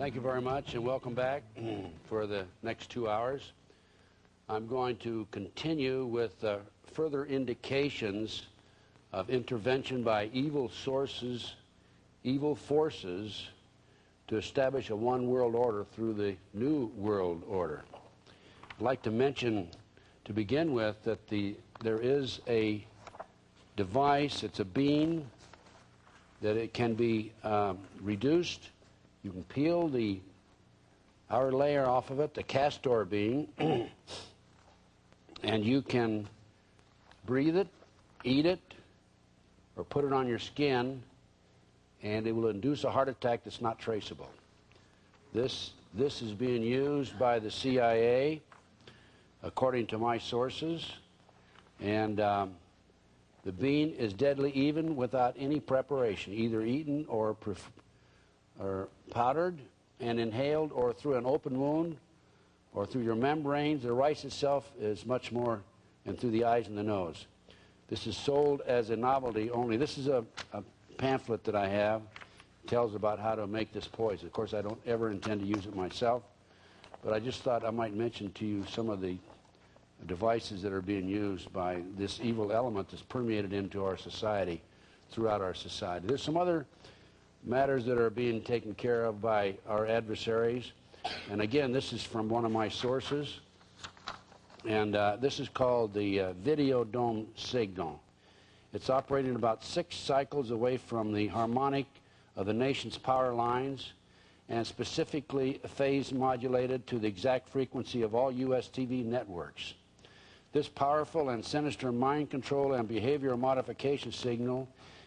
Thank you very much, and welcome back for the next 2 hours. I'm going to continue with further indications of intervention by evil sources, evil forces, to establish a one world order through the New World Order. I'd like to mention, to begin with, that there is a device, it's a bean, that it can be reduced. You can peel the outer layer off of it, the castor bean, and you can breathe it, eat it, or put it on your skin, and it will induce a heart attack that's not traceable. This is being used by the CIA, according to my sources, and the bean is deadly even without any preparation, either eaten or powdered and inhaled, or through an open wound, or through your membranes. The rice itself is much more, and through the eyes and the nose. This is sold as a novelty only. This is a pamphlet that I have. It tells about how to make this poison. Of course, I don't ever intend to use it myself, but I just thought I might mention to you some of the devices that are being used by this evil element that's permeated into our society, throughout our society. There's some other matters that are being taken care of by our adversaries, and again, this is from one of my sources, and this is called the video dome signal. It's operating about 6 cycles away from the harmonic of the nation's power lines, and specifically phase modulated to the exact frequency of all U.S. TV networks. This powerful and sinister mind control and behavioral modification signal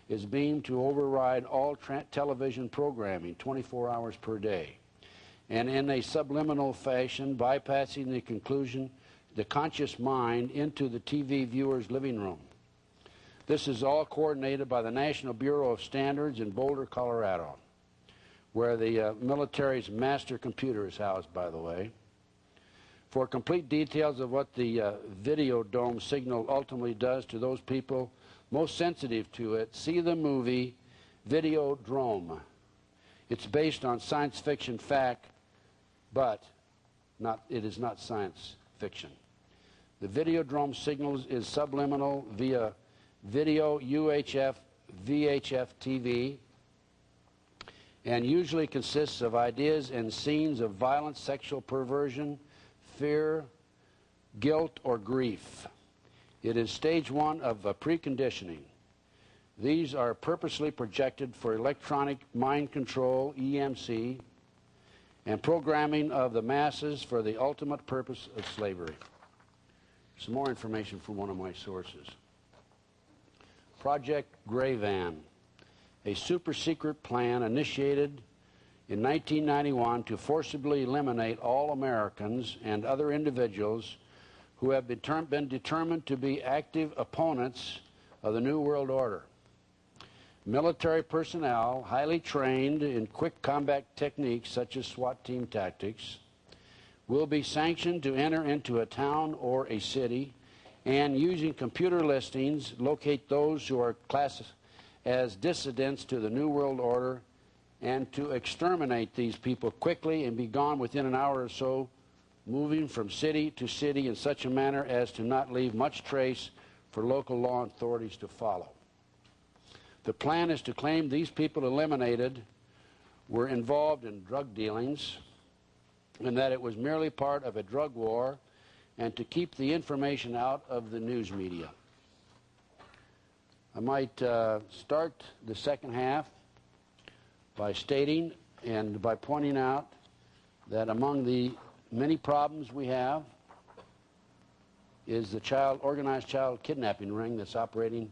is beamed to override all television programming 24 hours per day, and in a subliminal fashion, bypassing the conscious mind into the TV viewer's living room. This is all coordinated by the National Bureau of Standards in Boulder, Colorado, where the military's master computer is housed, by the way. For complete details of what the video dome signal ultimately does to those people most sensitive to it, see the movie Videodrome. It's based on science fiction fact, but it is not science fiction. The Videodrome signals is subliminal via video, UHF, VHF TV, and usually consists of ideas and scenes of violence, sexual perversion, fear, guilt, or grief. It is stage 1 of preconditioning. These are purposely projected for electronic mind control, EMC, and programming of the masses for the ultimate purpose of slavery. Some more information from one of my sources. Project Grayvan, a super-secret plan initiated in 1991 to forcibly eliminate all Americans and other individuals who have been determined to be active opponents of the New World Order. Military personnel, highly trained in quick combat techniques such as SWAT team tactics, will be sanctioned to enter into a town or a city and, using computer listings, locate those who are classed as dissidents to the New World Order, and to exterminate these people quickly and be gone within an hour or so, moving from city to city in such a manner as to not leave much trace for local law authorities to follow. The plan is to claim these people eliminated were involved in drug dealings, and that it was merely part of a drug war, and to keep the information out of the news media. I might start the second half by stating and by pointing out that among the many problems we have is the organized child kidnapping ring that's operating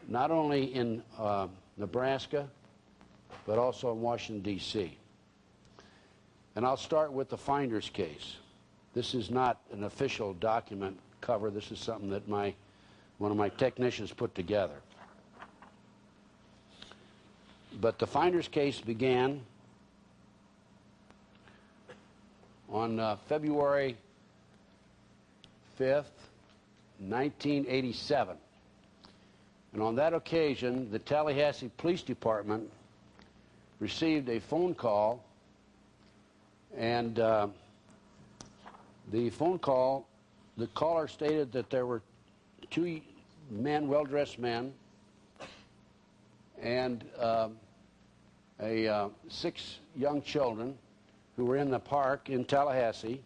not only in Nebraska, but also in Washington, D.C. And I'll start with the Finder's case. This is not an official document cover. This is something that one of my technicians put together. But the Finder's case began on February 5th, 1987. And on that occasion, the Tallahassee Police Department received a phone call And the phone call, the caller stated that there were two men, well-dressed men, and 6 young children who were in the park in Tallahassee.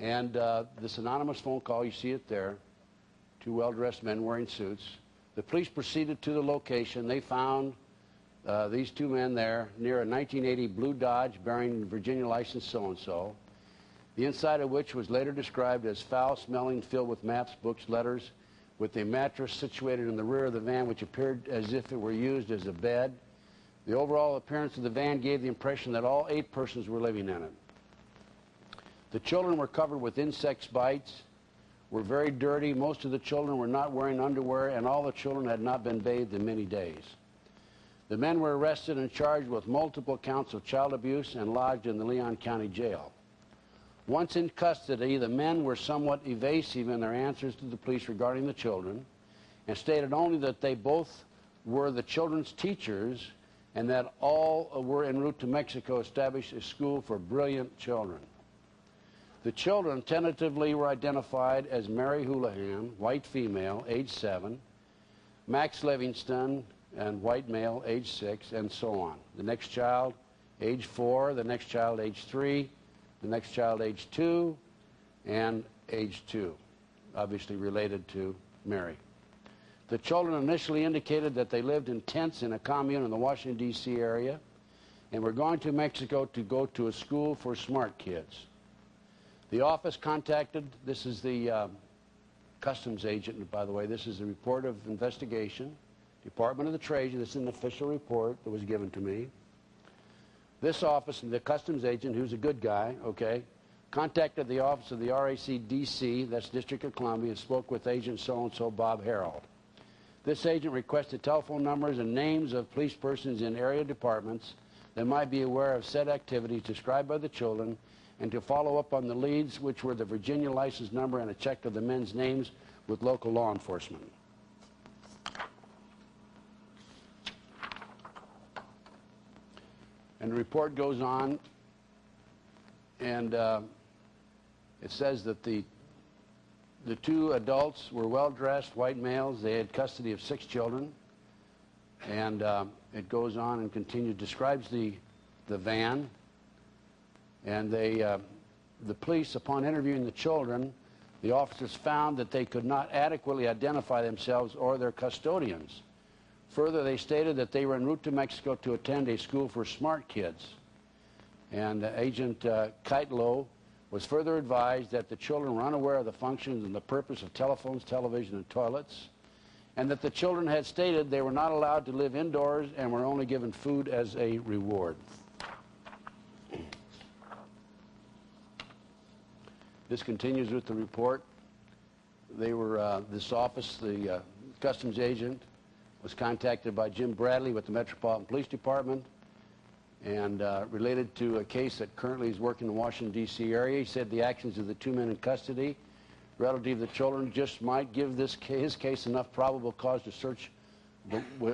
And this anonymous phone call, you see it there, 2 well-dressed men wearing suits. The police proceeded to the location. They found these 2 men there near a 1980 blue Dodge bearing Virginia license so-and-so, the inside of which was later described as foul-smelling, filled with maps, books, letters, with a mattress situated in the rear of the van which appeared as if it were used as a bed. The overall appearance of the van gave the impression that all 8 persons were living in it. The children were covered with insect bites, were very dirty. Most of the children were not wearing underwear, and all the children had not been bathed in many days. The men were arrested and charged with multiple counts of child abuse and lodged in the Leon County Jail. Once in custody, the men were somewhat evasive in their answers to the police regarding the children and stated only that they both were the children's teachers and that all were en route to Mexico establish a school for brilliant children. The children tentatively were identified as Mary Houlihan, white female, age 7, Max Livingston, and white male, age 6, and so on. The next child, age 4, the next child, age 3, the next child, age 2, and age 2, obviously related to Mary. The children initially indicated that they lived in tents in a commune in the Washington, D.C. area and were going to Mexico to go to a school for smart kids. The office contacted, this is the customs agent, by the way, this is the report of investigation, Department of the Treasury, this is an official report that was given to me. This office, the customs agent, who's a good guy, okay, contacted the office of the RAC D.C., that's District of Columbia, and spoke with agent so-and-so, Bob Harold. This agent requested telephone numbers and names of police persons in area departments that might be aware of said activities described by the children and to follow up on the leads, which were the Virginia license number and a check of the men's names with local law enforcement. And the report goes on, and it says that the 2 adults were well-dressed, white males. They had custody of 6 children. And it goes on and continues, describes the van. And the police, upon interviewing the children, the officers found that they could not adequately identify themselves or their custodians. Further, they stated that they were en route to Mexico to attend a school for smart kids. And Agent Keitlow was further advised that the children were unaware of the functions and the purpose of telephones, television, and toilets, and that the children had stated they were not allowed to live indoors and were only given food as a reward. This continues with the report. They were, this office, the customs agent, was contacted by Jim Bradley with the Metropolitan Police Department and related to a case that currently is working in the Washington, D.C. area. He said the actions of the 2 men in custody relative to the children just might give his case enough probable cause to search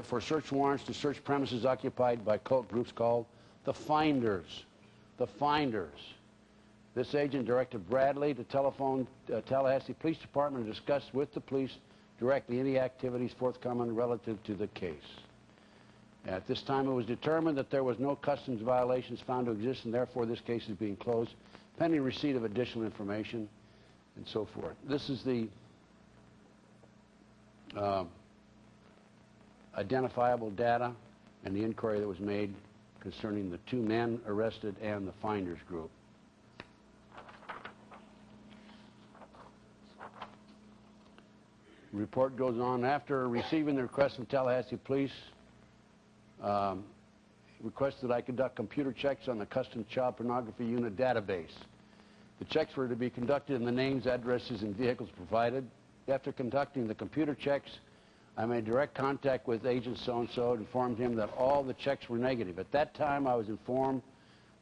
for search warrants to search premises occupied by cult groups called the Finders. The Finders. This agent directed Bradley to telephone Tallahassee Police Department and discuss with the police directly any activities forthcoming relative to the case. At this time, it was determined that there was no customs violations found to exist, and therefore this case is being closed, pending receipt of additional information, and so forth. This is the identifiable data and the inquiry that was made concerning the 2 men arrested and the Finders group. The report goes on. After receiving the request from Tallahassee Police, requested I conduct computer checks on the Customs Child Pornography Unit database. The checks were to be conducted in the names, addresses, and vehicles provided. After conducting the computer checks, I made direct contact with Agent so-and-so and informed him that all the checks were negative. At that time, I was informed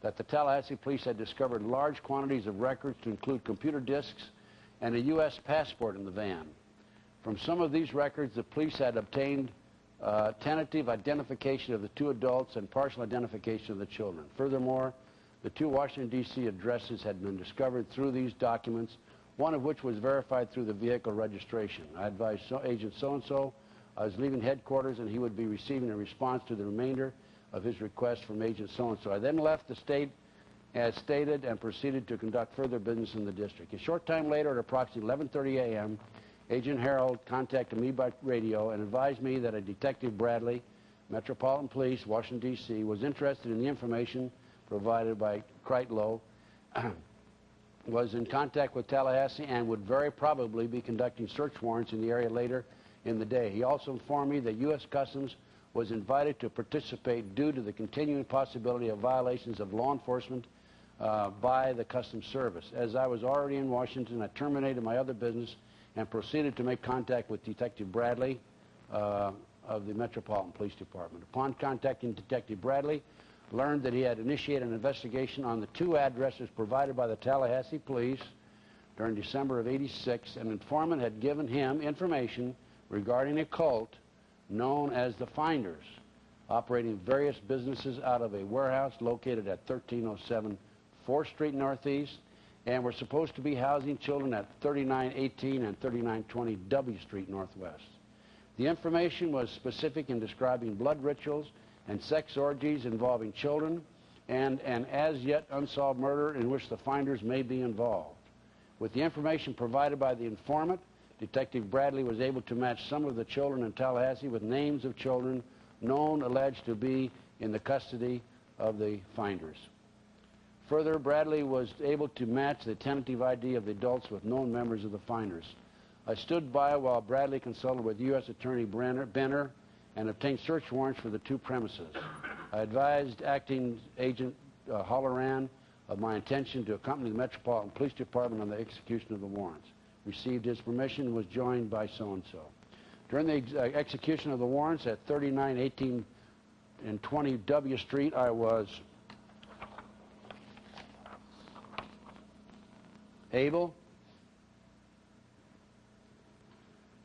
that the Tallahassee Police had discovered large quantities of records to include computer disks and a U.S. passport in the van. From some of these records, the police had obtained tentative identification of the 2 adults and partial identification of the children. Furthermore, The 2 Washington, D.C. addresses had been discovered through these documents, one of which was verified through the vehicle registration. I advised Agent so-and-so I was leaving headquarters and he would be receiving a response to the remainder of his request from Agent so-and-so. I then left the state as stated and proceeded to conduct further business in the district. A short time later, at approximately 11:30 a.m., Agent Harold contacted me by radio and advised me that a Detective Bradley, Metropolitan Police, Washington, D.C., was interested in the information provided by Kreitlow, was in contact with Tallahassee, and would very probably be conducting search warrants in the area later in the day. He also informed me that U.S. Customs was invited to participate due to the continuing possibility of violations of law enforcement by the Customs Service. As I was already in Washington, I terminated my other business and proceeded to make contact with Detective Bradley of the Metropolitan Police Department. Upon contacting Detective Bradley, learned that he had initiated an investigation on the 2 addresses provided by the Tallahassee police during December of '86. An informant had given him information regarding a cult known as the Finders, operating various businesses out of a warehouse located at 1307 4th Street Northeast, and were supposed to be housing children at 3918 and 3920 W Street Northwest. The information was specific in describing blood rituals and sex orgies involving children, and an as-yet unsolved murder in which the Finders may be involved. With the information provided by the informant, Detective Bradley was able to match some of the children in Tallahassee with names of children known alleged to be in the custody of the Finders. Further, Bradley was able to match the tentative ID of the adults with known members of the Finders. I stood by while Bradley consulted with U.S. Attorney Benner and obtained search warrants for the 2 premises. I advised Acting Agent Holloran of my intention to accompany the Metropolitan Police Department on the execution of the warrants. Received his permission and was joined by so-and-so. During the execution of the warrants at 3918 and 20 W Street, I was able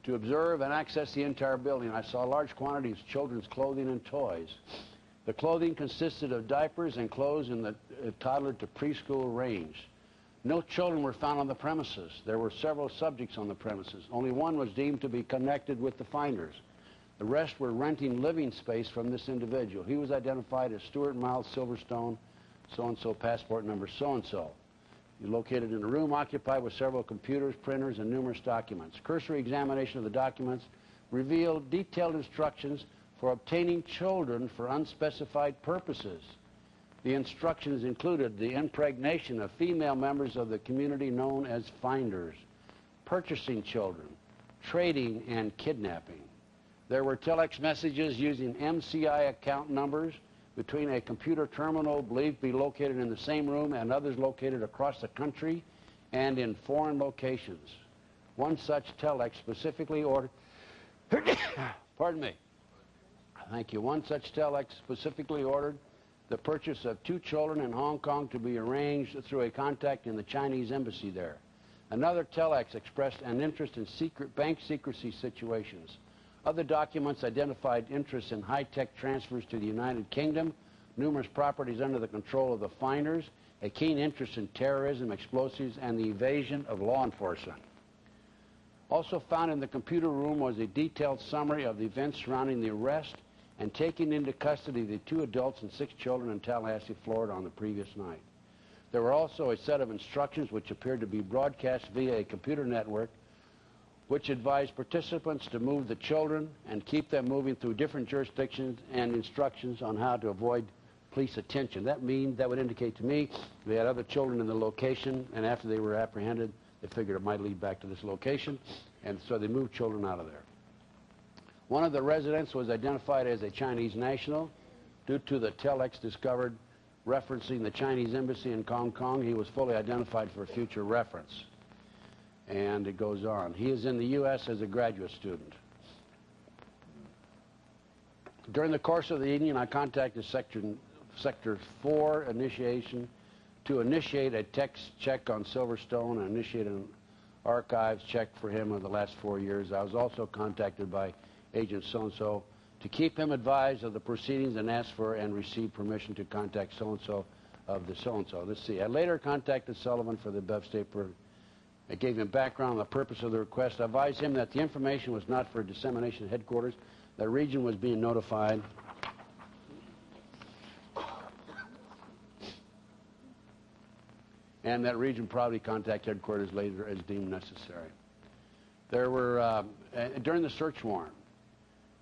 to observe and access the entire building. I saw large quantities of children's clothing and toys. The clothing consisted of diapers and clothes in the toddler to preschool range. No children were found on the premises. There were several subjects on the premises. Only one was deemed to be connected with the Finders. The rest were renting living space from this individual. He was identified as Stuart Miles Silverstone, so-and-so, passport number so-and-so. Located in a room occupied with several computers, printers, and numerous documents. Cursory examination of the documents revealed detailed instructions for obtaining children for unspecified purposes. The instructions included the impregnation of female members of the community known as Finders, purchasing children, trading, and kidnapping. There were telex messages using MCI account numbers between a computer terminal believed to be located in the same room and others located across the country and in foreign locations. One such telex specifically ordered, pardon me, thank you, one such telex specifically ordered the purchase of 2 children in Hong Kong to be arranged through a contact in the Chinese embassy there. Another telex expressed an interest in bank secrecy situations. Other documents identified interest in high-tech transfers to the United Kingdom, numerous properties under the control of the Finders, a keen interest in terrorism, explosives, and the evasion of law enforcement. Also found in the computer room was a detailed summary of the events surrounding the arrest and taking into custody the 2 adults and 6 children in Tallahassee, Florida on the previous night. There were also a set of instructions which appeared to be broadcast via a computer network which advised participants to move the children and keep them moving through different jurisdictions, and instructions on how to avoid police attention. That would indicate to me they had other children in the location, and after they were apprehended, they figured it might lead back to this location, and so they moved children out of there. One of the residents was identified as a Chinese national. Due to the telex discovered referencing the Chinese embassy in Hong Kong, he was fully identified for future reference. And it goes on. He is in the U.S. as a graduate student. During the course of the evening, I contacted Sector 4 initiation to initiate a text check on Silverstone and initiate an archives check for him of the last 4 years. I was also contacted by Agent so-and-so to keep him advised of the proceedings and ask for and receive permission to contact so-and-so of the so-and-so. Let's see. I later contacted Sullivan for the above state. I gave him background on the purpose of the request. I advised him that the information was not for dissemination at headquarters. The region was being notified. And that region probably contact headquarters later as deemed necessary. There were, during the search warrant,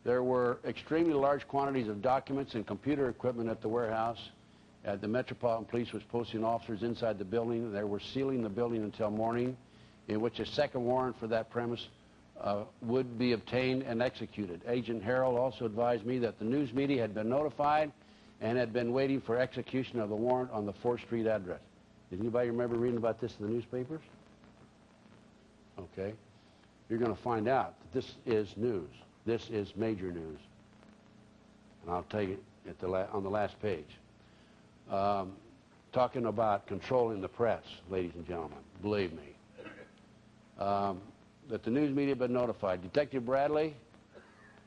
there were extremely large quantities of documents and computer equipment at the warehouse. The Metropolitan Police was posting officers inside the building. They were sealing the building until morning, in which a second warrant for that premise would be obtained and executed. Agent Harrell also advised me that the news media had been notified and had been waiting for execution of the warrant on the 4th Street address. Did anybody remember reading about this in the newspapers? Okay. You're going to find out that this is news. This is major news. And I'll tell you at on the last page. Talking about controlling the press, ladies and gentlemen, believe me. That the news media had been notified. Detective Bradley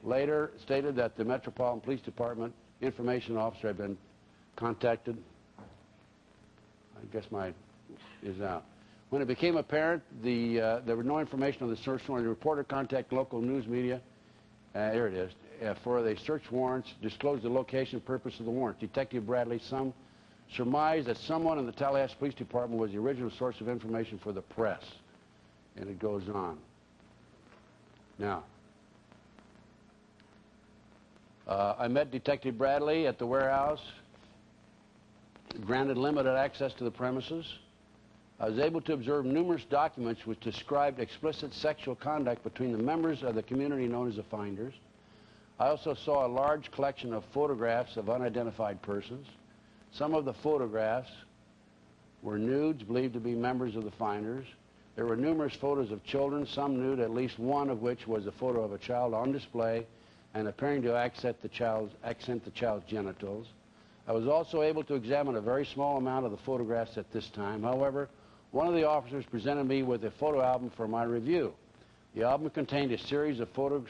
later stated that the Metropolitan Police Department information officer had been contacted. I guess is out. When it became apparent there was no information on the search warrant, the reporter contacted local news media. Here it is. For the search warrants, disclosed the location and purpose of the warrant. Detective Bradley surmised that someone in the Tallahassee Police Department was the original source of information for the press. And it goes on. Now, I met Detective Bradley at the warehouse, granted limited access to the premises. I was able to observe numerous documents which described explicit sexual conduct between the members of the community known as the Finders. I also saw a large collection of photographs of unidentified persons. Some of the photographs were nudes believed to be members of the Finders. There were numerous photos of children, some nude, at least one of which was a photo of a child on display and appearing to accent the child's genitals. I was also able to examine a very small amount of the photographs at this time. However, one of the officers presented me with a photo album for my review. The album contained a series of photos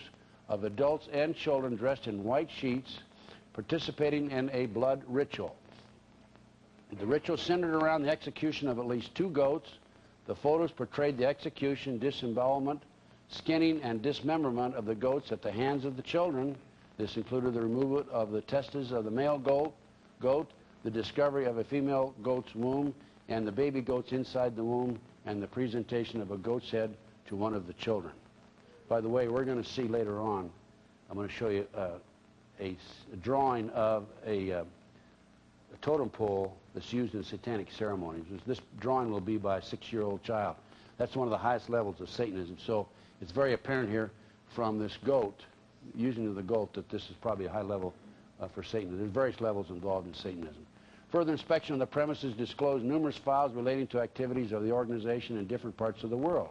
of adults and children dressed in white sheets participating in a blood ritual. The ritual centered around the execution of at least 2 goats. The photos portrayed the execution, disembowelment, skinning, and dismemberment of the goats at the hands of the children. This included the removal of the testes of the male goat, the discovery of a female goat's womb, and the baby goats inside the womb, and the presentation of a goat's head to one of the children. By the way, we're going to see later on, I'm going to show you a drawing of a totem pole that's used in satanic ceremonies. This drawing will be by a 6-year-old child. That's one of the highest levels of Satanism. So it's very apparent here from this goat, using the goat, that this is probably a high level for Satanism. There's various levels involved in Satanism. Further inspection of the premises disclosed numerous files relating to activities of the organization in different parts of the world.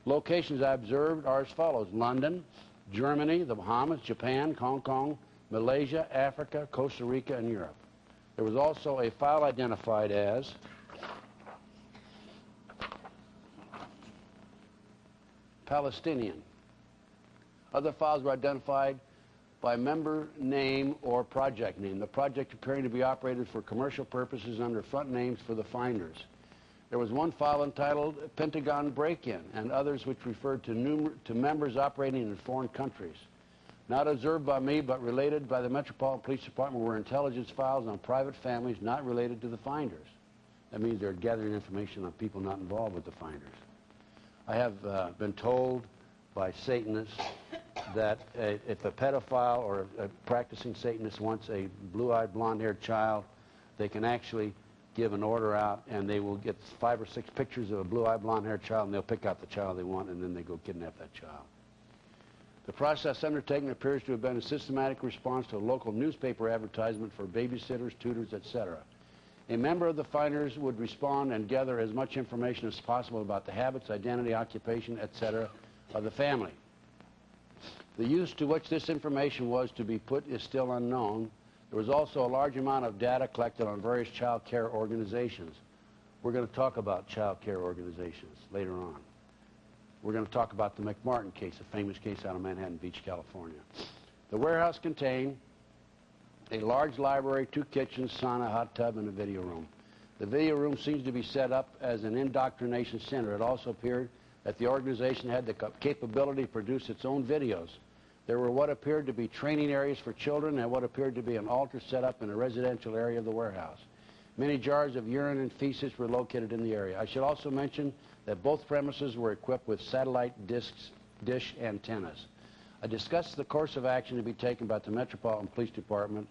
Locations I observed are as follows: London, Germany, the Bahamas, Japan, Hong Kong, Malaysia, Africa, Costa Rica, and Europe. There was also a file identified as Palestinian. Other files were identified by member name or project name, the project appearing to be operated for commercial purposes under front names for the Finders. There was one file entitled Pentagon Break-In, and others which referred to members operating in foreign countries. Not observed by me, but related by the Metropolitan Police Department, were intelligence files on private families not related to the Finders. That means they're gathering information on people not involved with the Finders. I have been told by Satanists that if a pedophile or a practicing Satanist wants a blue-eyed, blonde-haired child, they can actually give an order out, and they will get 5 or 6 pictures of a blue-eyed, blonde-haired child, and they'll pick out the child they want, and then they go kidnap that child. The process undertaken appears to have been a systematic response to a local newspaper advertisement for babysitters, tutors, etc. A member of the Finders would respond and gather as much information as possible about the habits, identity, occupation, etc. of the family. The use to which this information was to be put is still unknown. There was also a large amount of data collected on various child care organizations. We're going to talk about child care organizations later on. We're going to talk about the McMartin case, a famous case out of Manhattan Beach, California. The warehouse contained a large library, 2 kitchens, sauna, hot tub, and a video room. The video room seems to be set up as an indoctrination center. It also appeared that the organization had the capability to produce its own videos. There were what appeared to be training areas for children and what appeared to be an altar set up in a residential area of the warehouse. Many jars of urine and feces were located in the area. I should also mention that both premises were equipped with satellite dish antennas. I discussed the course of action to be taken by the Metropolitan Police Department.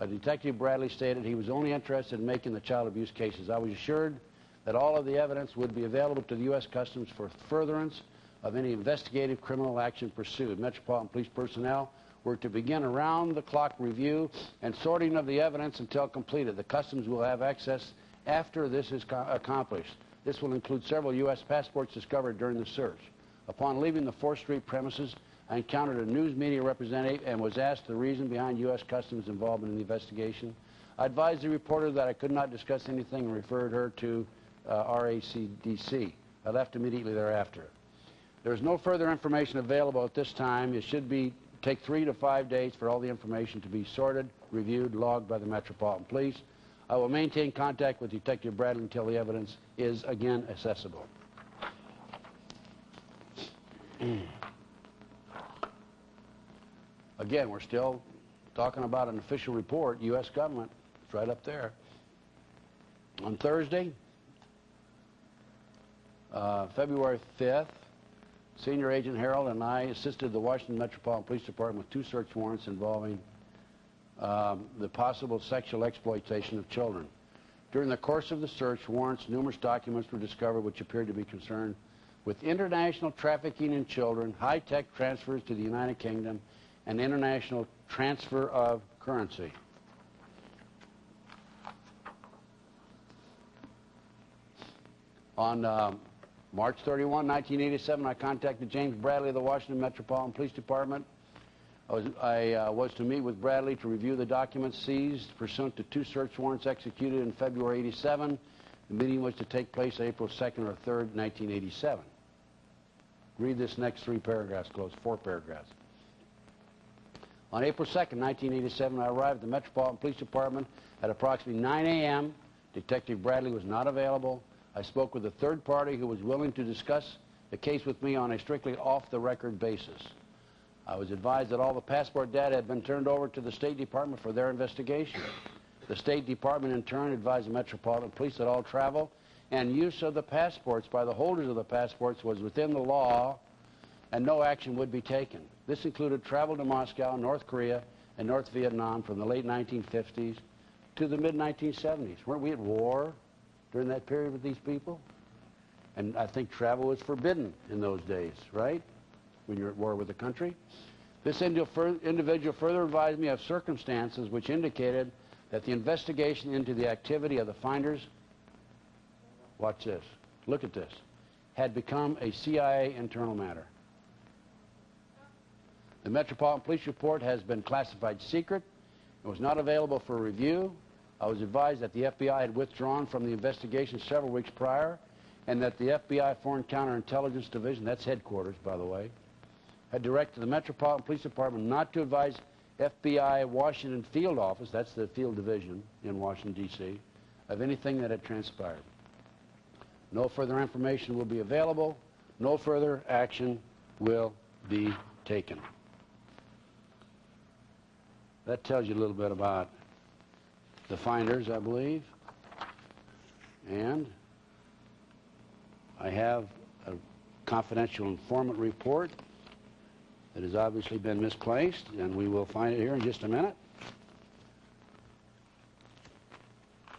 Detective Bradley stated he was only interested in making the child abuse cases. I was assured that all of the evidence would be available to the U.S. Customs for furtherance of any investigative criminal action pursued. Metropolitan Police personnel were to begin around-the-clock review and sorting of the evidence until completed. The Customs will have access after this is accomplished. This will include several U.S. passports discovered during the search. Upon leaving the 4th Street premises, I encountered a news media representative and was asked the reason behind U.S. Customs involvement in the investigation. I advised the reporter that I could not discuss anything and referred her to RACDC. I left immediately thereafter. There is no further information available at this time. It should take 3 to 5 days for all the information to be sorted, reviewed, logged by the Metropolitan Police. I will maintain contact with Detective Bradley until the evidence is again accessible. Again, we're still talking about an official report, U.S. government. It's right up there. On Thursday, February 5th, Senior Agent Harold and I assisted the Washington Metropolitan Police Department with 2 search warrants involving the possible sexual exploitation of children. During the course of the search warrants, numerous documents were discovered which appeared to be concerned with international trafficking in children, high-tech transfers to the United Kingdom, and international transfer of currency. On March 31, 1987, I contacted James Bradley of the Washington Metropolitan Police Department. I was to meet with Bradley to review the documents seized pursuant to 2 search warrants executed in February 87. The meeting was to take place April 2nd or 3rd, 1987. Read this next 3 paragraphs, close 4 paragraphs. On April 2nd, 1987, I arrived at the Metropolitan Police Department at approximately 9 a.m. Detective Bradley was not available. I spoke with a third party who was willing to discuss the case with me on a strictly off-the-record basis. I was advised that all the passport data had been turned over to the State Department for their investigation. The State Department, in turn, advised the Metropolitan Police that all travel and use of the passports by the holders of the passports was within the law and no action would be taken. This included travel to Moscow, North Korea, and North Vietnam from the late 1950s to the mid-1970s. Weren't we at war during that period with these people? And I think travel was forbidden in those days, right? When you're at war with the country. This individual further advised me of circumstances which indicated that the investigation into the activity of the finders, watch this, look at this, had become a CIA internal matter. The Metropolitan Police report has been classified secret and was not available for review. I was advised that the FBI had withdrawn from the investigation several weeks prior and that the FBI Foreign Counterintelligence Division, that's headquarters, by the way, had directed the Metropolitan Police Department not to advise FBI Washington Field Office, that's the field division in Washington, D.C., of anything that had transpired. No further information will be available. No further action will be taken. That tells you a little bit about the finders, I believe. And I have a confidential informant report that has obviously been misplaced, and we will find it here in just a minute.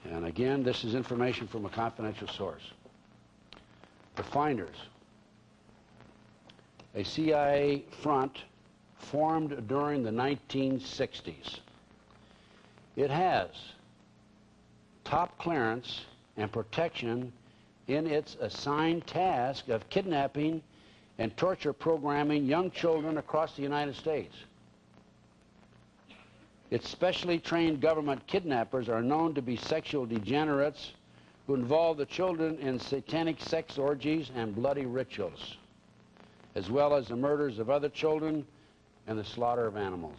And again, this is information from a confidential source. The finders. A CIA front formed during the 1960s. It has top clearance and protection in its assigned task of kidnapping and torture programming young children across the United States. Its specially trained government kidnappers are known to be sexual degenerates who involve the children in satanic sex orgies and bloody rituals, as well as the murders of other children and the slaughter of animals.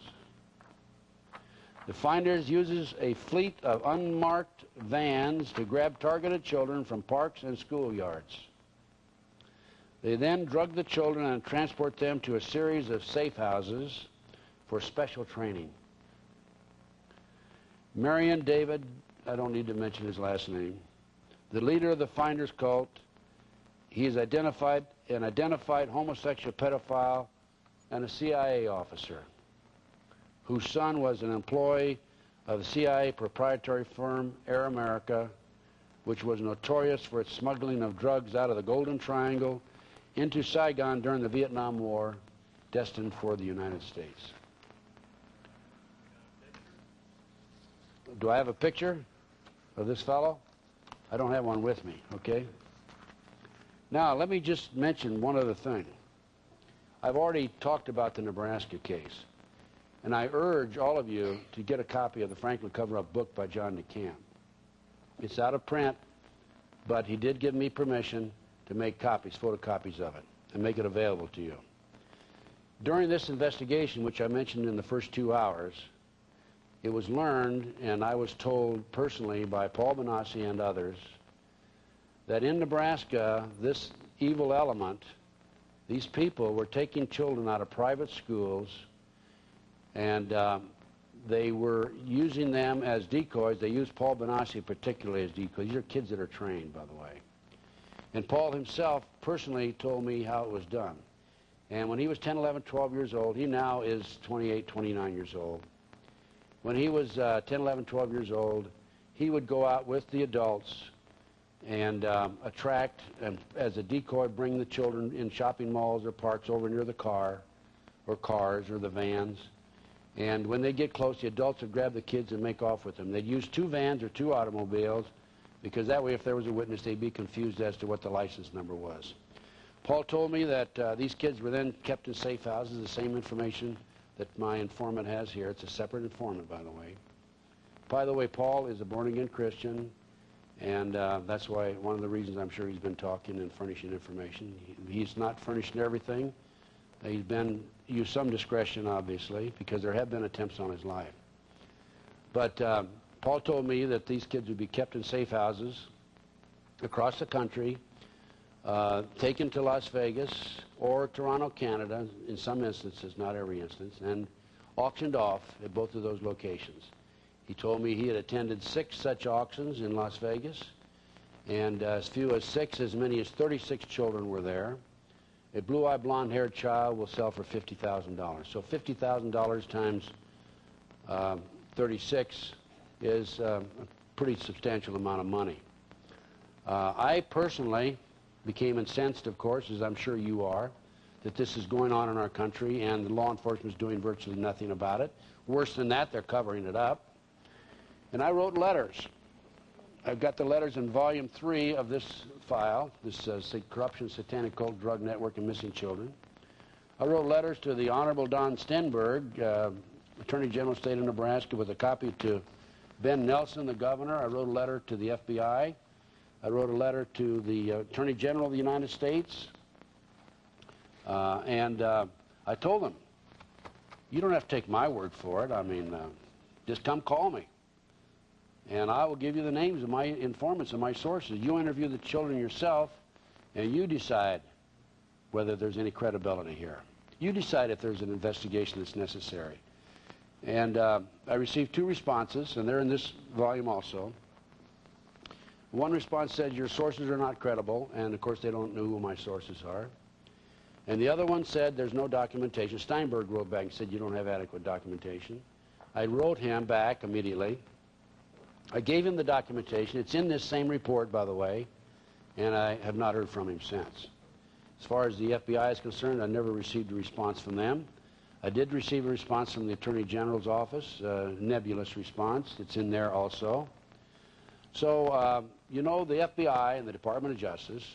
The finders uses a fleet of unmarked vans to grab targeted children from parks and schoolyards. They then drug the children and transport them to a series of safe houses for special training. Marion David, I don't need to mention his last name, the leader of the finders cult, he is an identified homosexual pedophile and a CIA officer whose son was an employee of the CIA proprietary firm Air America, which was notorious for its smuggling of drugs out of the Golden Triangle into Saigon during the Vietnam War, destined for the United States. Do I have a picture of this fellow? I don't have one with me, okay? Now, let me just mention one other thing. I've already talked about the Nebraska case, and I urge all of you to get a copy of the Franklin Cover-Up book by John DeCamp. It's out of print, but he did give me permission to make copies, photocopies of it, and make it available to you. During this investigation, which I mentioned in the first 2 hours, it was learned, and I was told personally by Paul Benassi and others, that in Nebraska, this evil element, these people were taking children out of private schools, and they were using them as decoys. They used Paul Benassi particularly as decoys. These are kids that are trained, by the way. And Paul himself personally told me how it was done. And when he was 10, 11, 12 years old, he now is 28, 29 years old. When he was 10, 11, 12 years old, he would go out with the adults and attract, and as a decoy, bring the children in shopping malls or parks over near the car or cars or the vans. And when they get close, the adults would grab the kids and make off with them. They'd use 2 vans or 2 automobiles, because that way, if there was a witness, they'd be confused as to what the license number was. Paul told me that these kids were then kept in safe houses, the same information that my informant has here. It's a separate informant, by the way. By the way, Paul is a born-again Christian, and that's why one of the reasons I'm sure he's been talking and furnishing information. He's not furnishing everything. He's been used some discretion, obviously, because there have been attempts on his life. But Paul told me that these kids would be kept in safe houses across the country, taken to Las Vegas or Toronto, Canada, in some instances, not every instance, and auctioned off at both of those locations. He told me he had attended 6 such auctions in Las Vegas, and as few as 6, as many as 36 children were there. A blue-eyed, blonde-haired child will sell for $50,000. So $50,000 times 36 is a pretty substantial amount of money. I personally became incensed, of course, as I'm sure you are, that this is going on in our country, and the law enforcement is doing virtually nothing about it. Worse than that, they're covering it up. And I wrote letters. I've got the letters in volume 3 of this file, this Corruption, Satanic Cult, Drug Network, and Missing Children. I wrote letters to the Honorable Don Stenberg, Attorney General of the State of Nebraska, with a copy to Ben Nelson, the governor. I wrote a letter to the FBI. I wrote a letter to the Attorney General of the United States. And I told them, you don't have to take my word for it. I mean, just come call me. And I will give you the names of my informants and my sources. You interview the children yourself, and you decide whether there's any credibility here. You decide if there's an investigation that's necessary. And I received 2 responses, and they're in this volume also. One response said, your sources are not credible, and of course they don't know who my sources are. And the other one said, there's no documentation. Steinberg wrote back and said, you don't have adequate documentation. I wrote him back immediately. I gave him the documentation. It's in this same report, by the way, and I have not heard from him since. As far as the FBI is concerned, I never received a response from them. I did receive a response from the Attorney General's office, a nebulous response. It's in there also. So, you know, the FBI and the Department of Justice,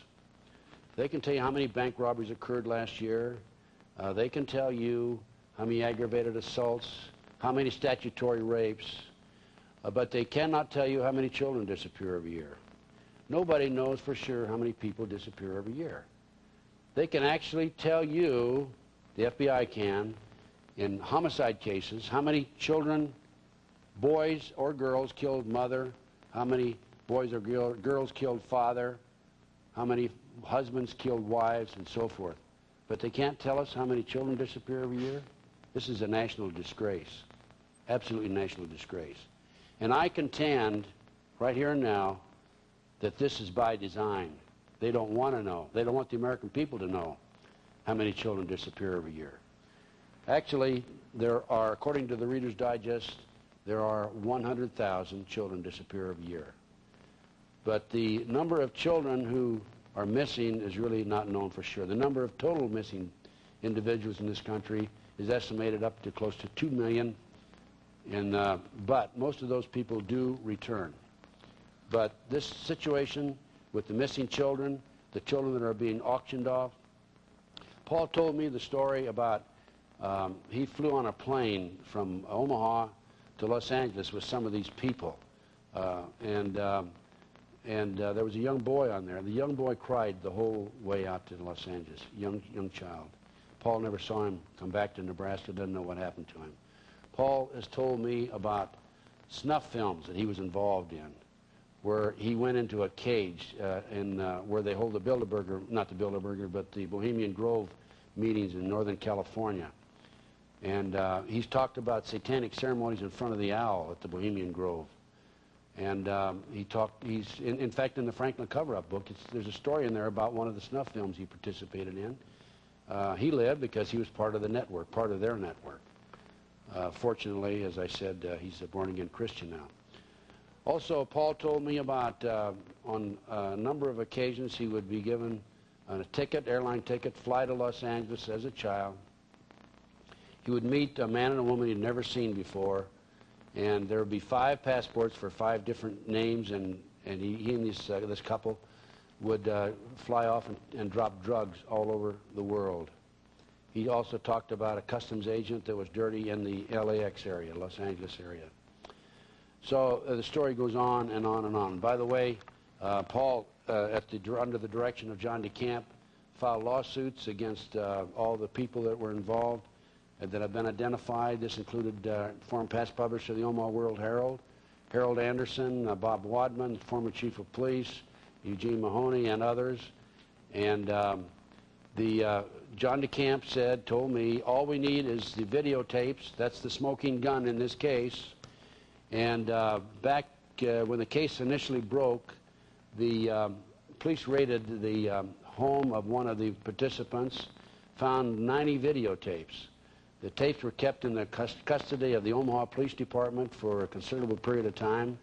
they can tell you how many bank robberies occurred last year. They can tell you how many aggravated assaults, how many statutory rapes, but they cannot tell you how many children disappear every year. Nobody knows for sure how many people disappear every year. They can actually tell you, the FBI can, in homicide cases, how many children boys or girls killed mother, how many boys or girls killed father, how many husbands killed wives, and so forth. But they can't tell us how many children disappear every year. This is a national disgrace, absolutely national disgrace. And I contend, right here and now, that this is by design. They don't want to know. They don't want the American people to know how many children disappear every year. Actually, there are, according to the Reader's Digest, there are 100,000 children disappear every year. But the number of children who are missing is really not known for sure. The number of total missing individuals in this country is estimated up to close to 2 million, but most of those people do return. But this situation with the missing children, the children that are being auctioned off, Paul told me the story about he flew on a plane from Omaha to Los Angeles with some of these people, and there was a young boy on there. The young boy cried the whole way out to Los Angeles, young child. Paul never saw him come back to Nebraska, doesn't know what happened to him. Paul has told me about snuff films that he was involved in, where he went into a cage where they hold the Bilderberger, not the Bilderberger, but the Bohemian Grove meetings in Northern California. And he's talked about satanic ceremonies in front of the owl at the Bohemian Grove. And he's in fact, in the Franklin cover-up book, there's a story in there about one of the snuff films he participated in. He lived because he was part of the network, part of their network. Fortunately, as I said, he's a born-again Christian now. Also, Paul told me about on a number of occasions he would be given a ticket, airline ticket, fly to Los Angeles as a child. He would meet a man and a woman he'd never seen before, and there would be 5 passports for 5 different names, and he and this couple would fly off and drop drugs all over the world. He also talked about a customs agent that was dirty in the LAX area, Los Angeles area. So the story goes on and on and on. By the way, Paul, under the direction of John DeCamp, filed lawsuits against all the people that were involved that have been identified. This included former past publisher of the Omaha World-Herald, Harold Anderson, Bob Wadman, former chief of police, Eugene Mahoney, and others. And John DeCamp told me, all we need is the videotapes. That's the smoking gun in this case. And back when the case initially broke, the police raided the home of one of the participants, found 90 videotapes. The tapes were kept in the custody of the Omaha Police Department for a considerable period of time.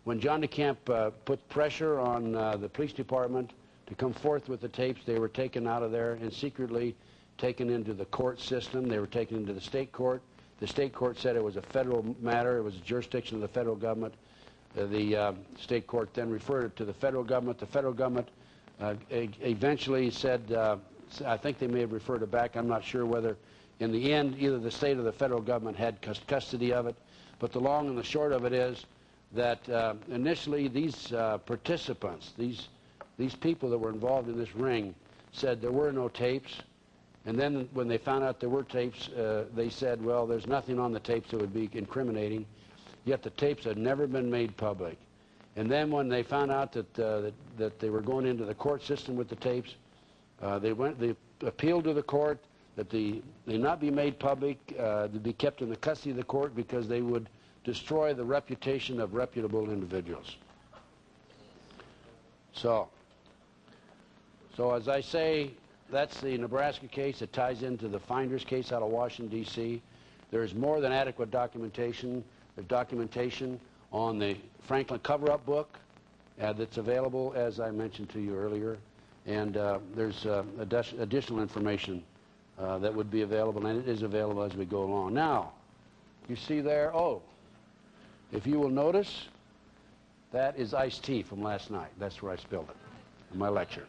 When John DeCamp put pressure on the police department to come forth with the tapes, they were taken out of there and secretly taken into the court system. They were taken into the state court. The state court said it was a federal matter. It was a jurisdiction of the federal government. The state court then referred it to the federal government. The federal government eventually said, I think they may have referred it back. I'm not sure whether, in the end, either the state or the federal government had custody of it. But the long and the short of it is that initially these participants, these people that were involved in this ring, said there were no tapes. And then when they found out there were tapes, they said, well, there's nothing on the tapes that would be incriminating. Yet the tapes had never been made public. And then when they found out that they were going into the court system with the tapes, they appealed to the court that they not be made public, to be kept in the custody of the court because they would destroy the reputation of reputable individuals. So as I say, that's the Nebraska case. It ties into the Finders case out of Washington, D.C. There's more than adequate documentation. There's documentation on the Franklin cover-up book that's available, as I mentioned to you earlier. And there's additional information that would be available, and it is available as we go along. Now, you see there, if you will notice, that is iced tea from last night. That's where I spilled it in my lecture.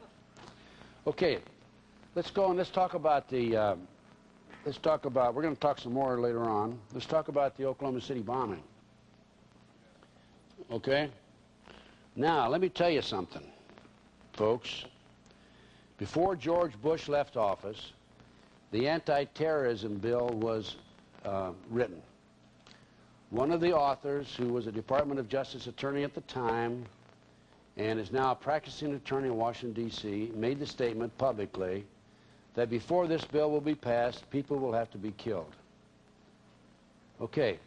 Okay, let's go and let's talk about we're going to talk some more later on. Let's talk about the Oklahoma City bombing. Okay? Now, let me tell you something, folks. Before George Bush left office, the anti-terrorism bill was written. One of the authors, who was a Department of Justice attorney at the time and is now a practicing attorney in Washington, D.C., made the statement publicly that before this bill will be passed, people will have to be killed. Okay,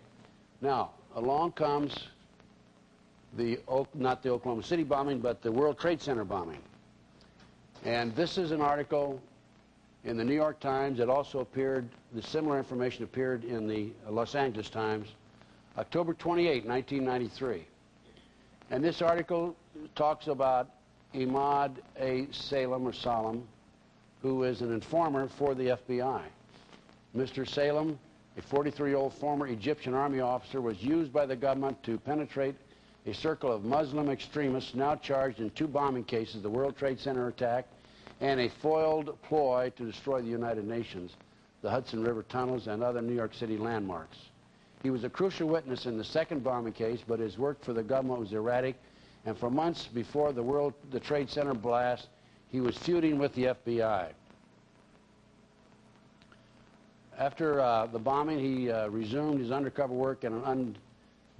now along comes not the Oklahoma City bombing, but the World Trade Center bombing. And this is an article in the New York Times that also appeared, the similar information appeared in the Los Angeles Times, October 28, 1993. And this article talks about Ahmad A. Salem, who is an informer for the FBI. Mr. Salem, a 43-year-old former Egyptian army officer, was used by the government to penetrate a circle of Muslim extremists now charged in 2 bombing cases, the World Trade Center attack and a foiled ploy to destroy the United Nations, the Hudson River tunnels, and other New York City landmarks. He was a crucial witness in the 2nd bombing case, but his work for the government was erratic, and for months before the Trade Center blast, he was feuding with the FBI. After the bombing, he resumed his undercover work in an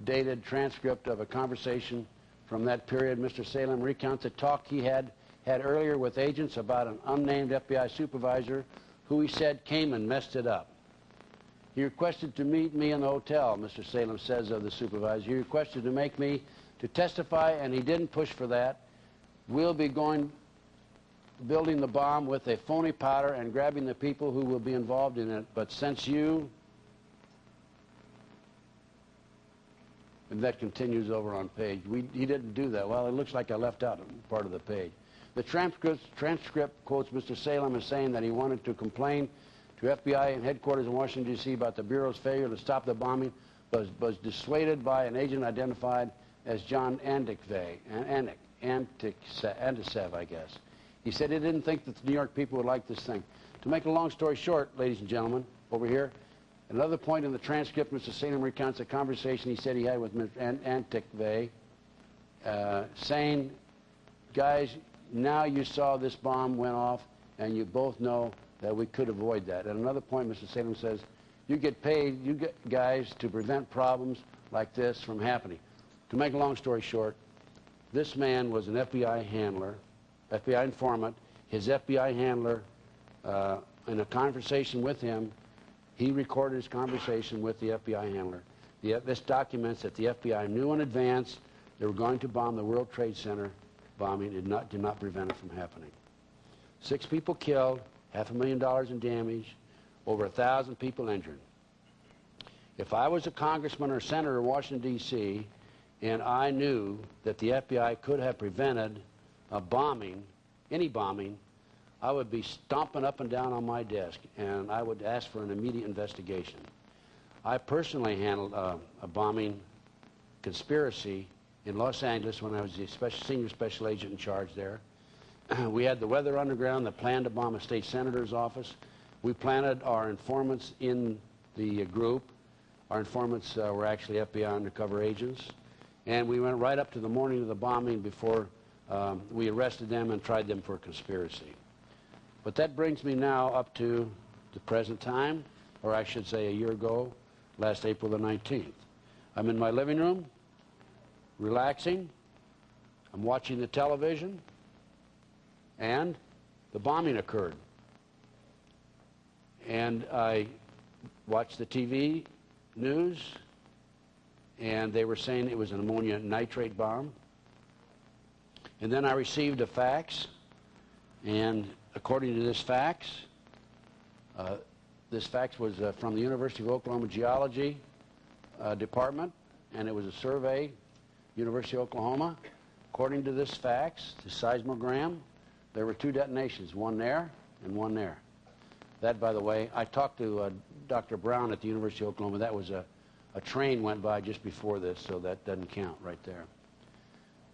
undated transcript of a conversation from that period. Mr. Salem recounts a talk he had earlier with agents about an unnamed FBI supervisor who he said came and messed it up. He requested to meet me in the hotel, Mr. Salem says of the supervisor. He requested to make me to testify, and he didn't push for that. We'll be building the bomb with a phony powder and grabbing the people who will be involved in it. But since you, and that continues over on page, he didn't do that. Well, it looks like I left out part of the page. The transcript quotes Mr. Salem as saying that he wanted to complain to FBI and headquarters in Washington, D.C. about the Bureau's failure to stop the bombing, but was dissuaded by an agent identified as John Antisev, I guess. He said he didn't think that the New York people would like this thing. To make a long story short, ladies and gentlemen, over here, another point in the transcript, Mr. Salem recounts a conversation he said he had with Mr. Antisev, saying, guys, now you saw this bomb went off, and you both know that we could avoid that. At another point, Mr. Salem says, you get paid, you get guys, to prevent problems like this from happening. To make a long story short, this man was an FBI handler, FBI informant. His FBI handler, in a conversation with him, he recorded his conversation with the FBI handler. This documents that the FBI knew in advance they were going to bomb the World Trade Center. Bombing did not prevent it from happening. 6 people killed, $500,000 in damage, over 1,000 people injured. If I was a congressman or senator in Washington, D.C., and I knew that the FBI could have prevented a bombing, any bombing, I would be stomping up and down on my desk, and I would ask for an immediate investigation. I personally handled a bombing conspiracy in Los Angeles when I was the senior special agent in charge there. We had the Weather Underground that planned to bomb a state senator's office. We planted our informants in the group. Our informants were actually FBI undercover agents. And we went right up to the morning of the bombing before we arrested them and tried them for conspiracy. But that brings me now up to the present time, or I should say a year ago, last April the 19th. I'm in my living room, relaxing. I'm watching the television, and the bombing occurred. And I watched the TV news, and they were saying it was an ammonia nitrate bomb. And then I received a fax, and according to this fax was from the University of Oklahoma Geology Department, and it was a survey, University of Oklahoma. According to this fax, the seismogram, there were 2 detonations, one there and one there. That, by the way, I talked to Dr. Brown at the University of Oklahoma. That was a train went by just before this, so that doesn't count right there.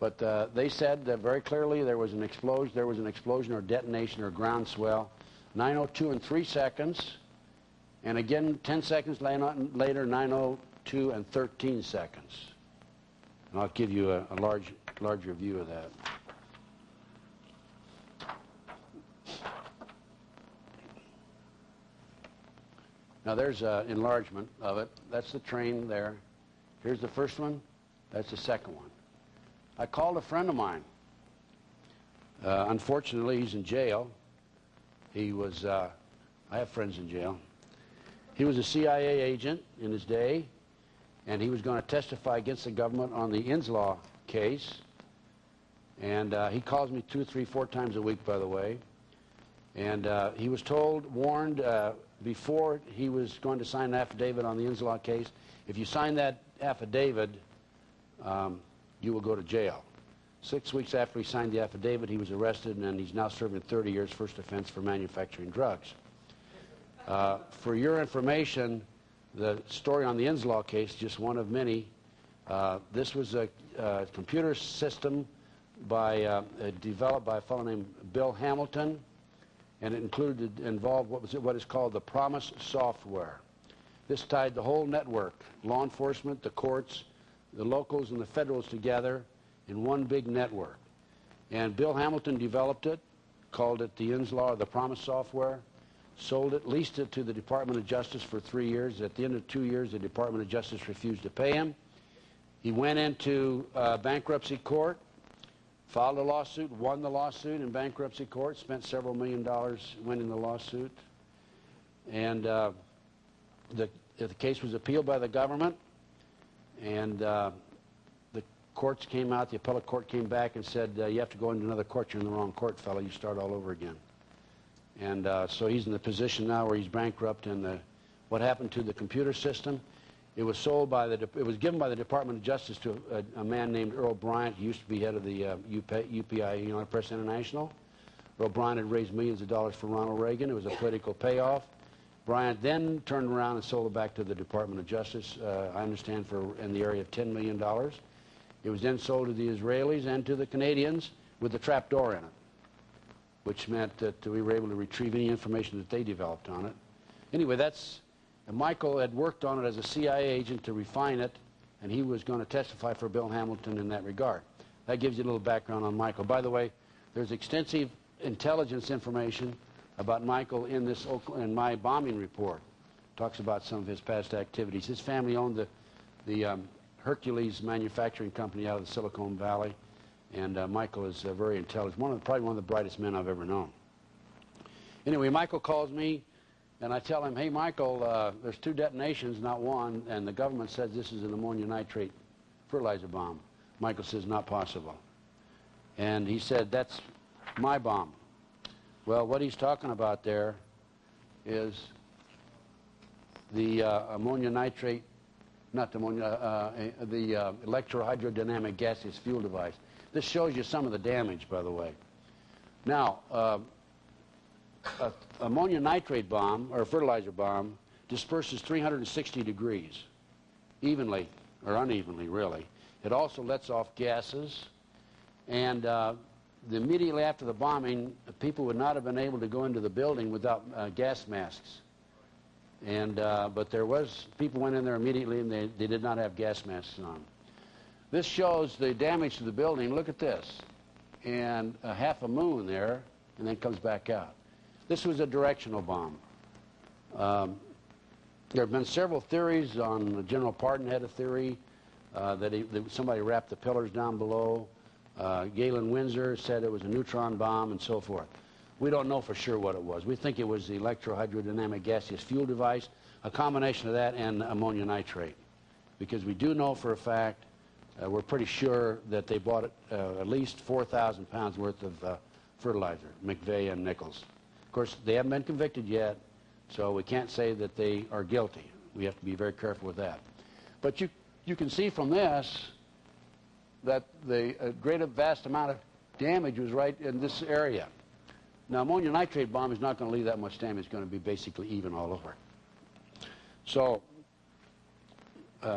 But they said that very clearly there was an explosion or detonation or groundswell, 9:02 and 3 seconds, and again 10 seconds later, 9:02 and 13 seconds. And I'll give you a larger view of that. Now there's an enlargement of it. That's the train there. Here's the first one. That's the second one. I called a friend of mine. Unfortunately, he's in jail. He was, I have friends in jail. He was a CIA agent in his day, and he was going to testify against the government on the Inslaw case. And he calls me 2, 3, 4 times a week, by the way. And he was warned before he was going to sign an affidavit on the Inslaw case, if you sign that affidavit, you will go to jail. 6 weeks after he signed the affidavit, he was arrested, and he's now serving 30 years first offense for manufacturing drugs. For your information, the story on the Inslaw case, just one of many. This was a computer system developed by a fellow named Bill Hamilton, and it involved what is called the Promise software. This tied the whole network, law enforcement, the courts, the locals, and the federals together in one big network. And Bill Hamilton developed it, called it the Inslaw, or the Promise software, sold it, leased it to the Department of Justice for 3 years. At the end of 2 years, the Department of Justice refused to pay him. He went into bankruptcy court, filed a lawsuit, won the lawsuit in bankruptcy court, spent several $1 million winning the lawsuit. And the case was appealed by the government, and the courts came out, the appellate court came back and said, you have to go into another court. You're in the wrong court, fellow. You start all over again. And so he's in the position now where he's bankrupt. And what happened to the computer system? It was sold by it was given by the Department of Justice to a man named Earl Bryant. He used to be head of the UPI, United Press International. Earl Bryant had raised millions of dollars for Ronald Reagan. It was a political payoff. Bryant then turned around and sold it back to the Department of Justice, I understand, in the area of $10 million. It was then sold to the Israelis and to the Canadians with a trapdoor in it, which meant that we were able to retrieve any information that they developed on it. Anyway, Michael had worked on it as a CIA agent to refine it, and he was going to testify for Bill Hamilton in that regard. That gives you a little background on Michael. By the way, there's extensive intelligence information about Michael in my bombing report. Talks about some of his past activities. His family owned the Hercules manufacturing company out of the Silicon Valley, and Michael is very intelligent, probably one of the brightest men I've ever known. Anyway, Michael calls me, and I tell him, hey, Michael, there's 2 detonations, not one, and the government says this is an ammonia nitrate fertilizer bomb. Michael says, not possible. And he said, that's my bomb. Well, what he's talking about there is the ammonia nitrate, not the ammonia, the electrohydrodynamic gaseous fuel device. This shows you some of the damage, by the way. Now, ammonia nitrate bomb, or fertilizer bomb, disperses 360 degrees, evenly, or unevenly, really. It also lets off gases, and immediately after the bombing, people would not have been able to go into the building without gas masks. And but people went in there immediately, and they did not have gas masks on. This shows the damage to the building. Look at this, and a half a moon there, and then comes back out. This was a directional bomb. There have been several theories on General Pardon had a theory that somebody wrapped the pillars down below. Galen Windsor said it was a neutron bomb, and so forth. We don't know for sure what it was. We think it was the electrohydrodynamic gaseous fuel device, a combination of that and ammonia nitrate. Because we do know for a fact, we're pretty sure that they bought at least 4,000 pounds worth of fertilizer, McVeigh and Nichols. Of course, they haven't been convicted yet, so we can't say that they are guilty. We have to be very careful with that. But you can see from this that the vast amount of damage was right in this area. Now, ammonia nitrate bomb is not going to leave that much damage. It's going to be basically even all over. So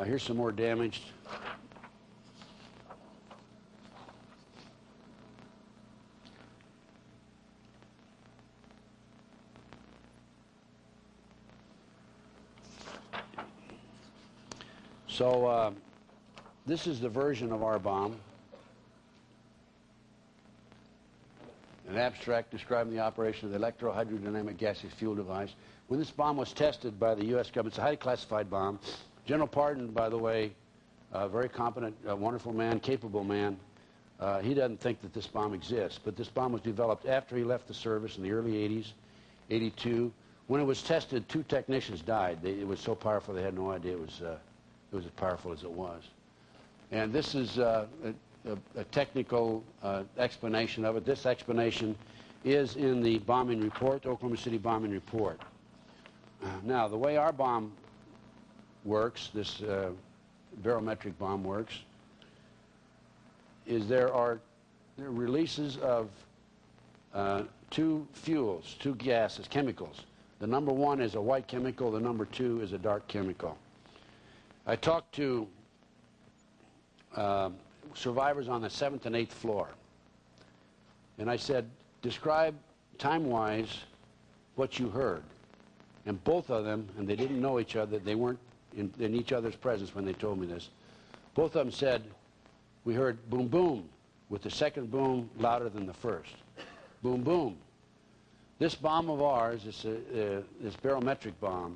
here's some more damage. So this is the version of our bomb. An abstract describing the operation of the electrohydrodynamic gaseous fuel device. When this bomb was tested by the U.S. government, it's a highly classified bomb. General Pardon, by the way, a very competent, wonderful man, capable man. He doesn't think that this bomb exists, but this bomb was developed after he left the service in the early 80s, 82. When it was tested, 2 technicians died. It was so powerful they had no idea it was as powerful as it was. And this is a technical explanation of it. This explanation is in the bombing report, the Oklahoma City bombing report. Now, the way our bomb works, this barometric bomb works, is there are releases of 2 fuels, 2 gases, chemicals. The number 1 is a white chemical, the number 2 is a dark chemical. I talked to survivors on the 7th and 8th floor, and I said, describe time-wise what you heard. And both of them, and they didn't know each other, they weren't in each other's presence when they told me this, both of them said, we heard boom, boom, with the second boom louder than the first. Boom, boom. This bomb of ours, this barometric bomb,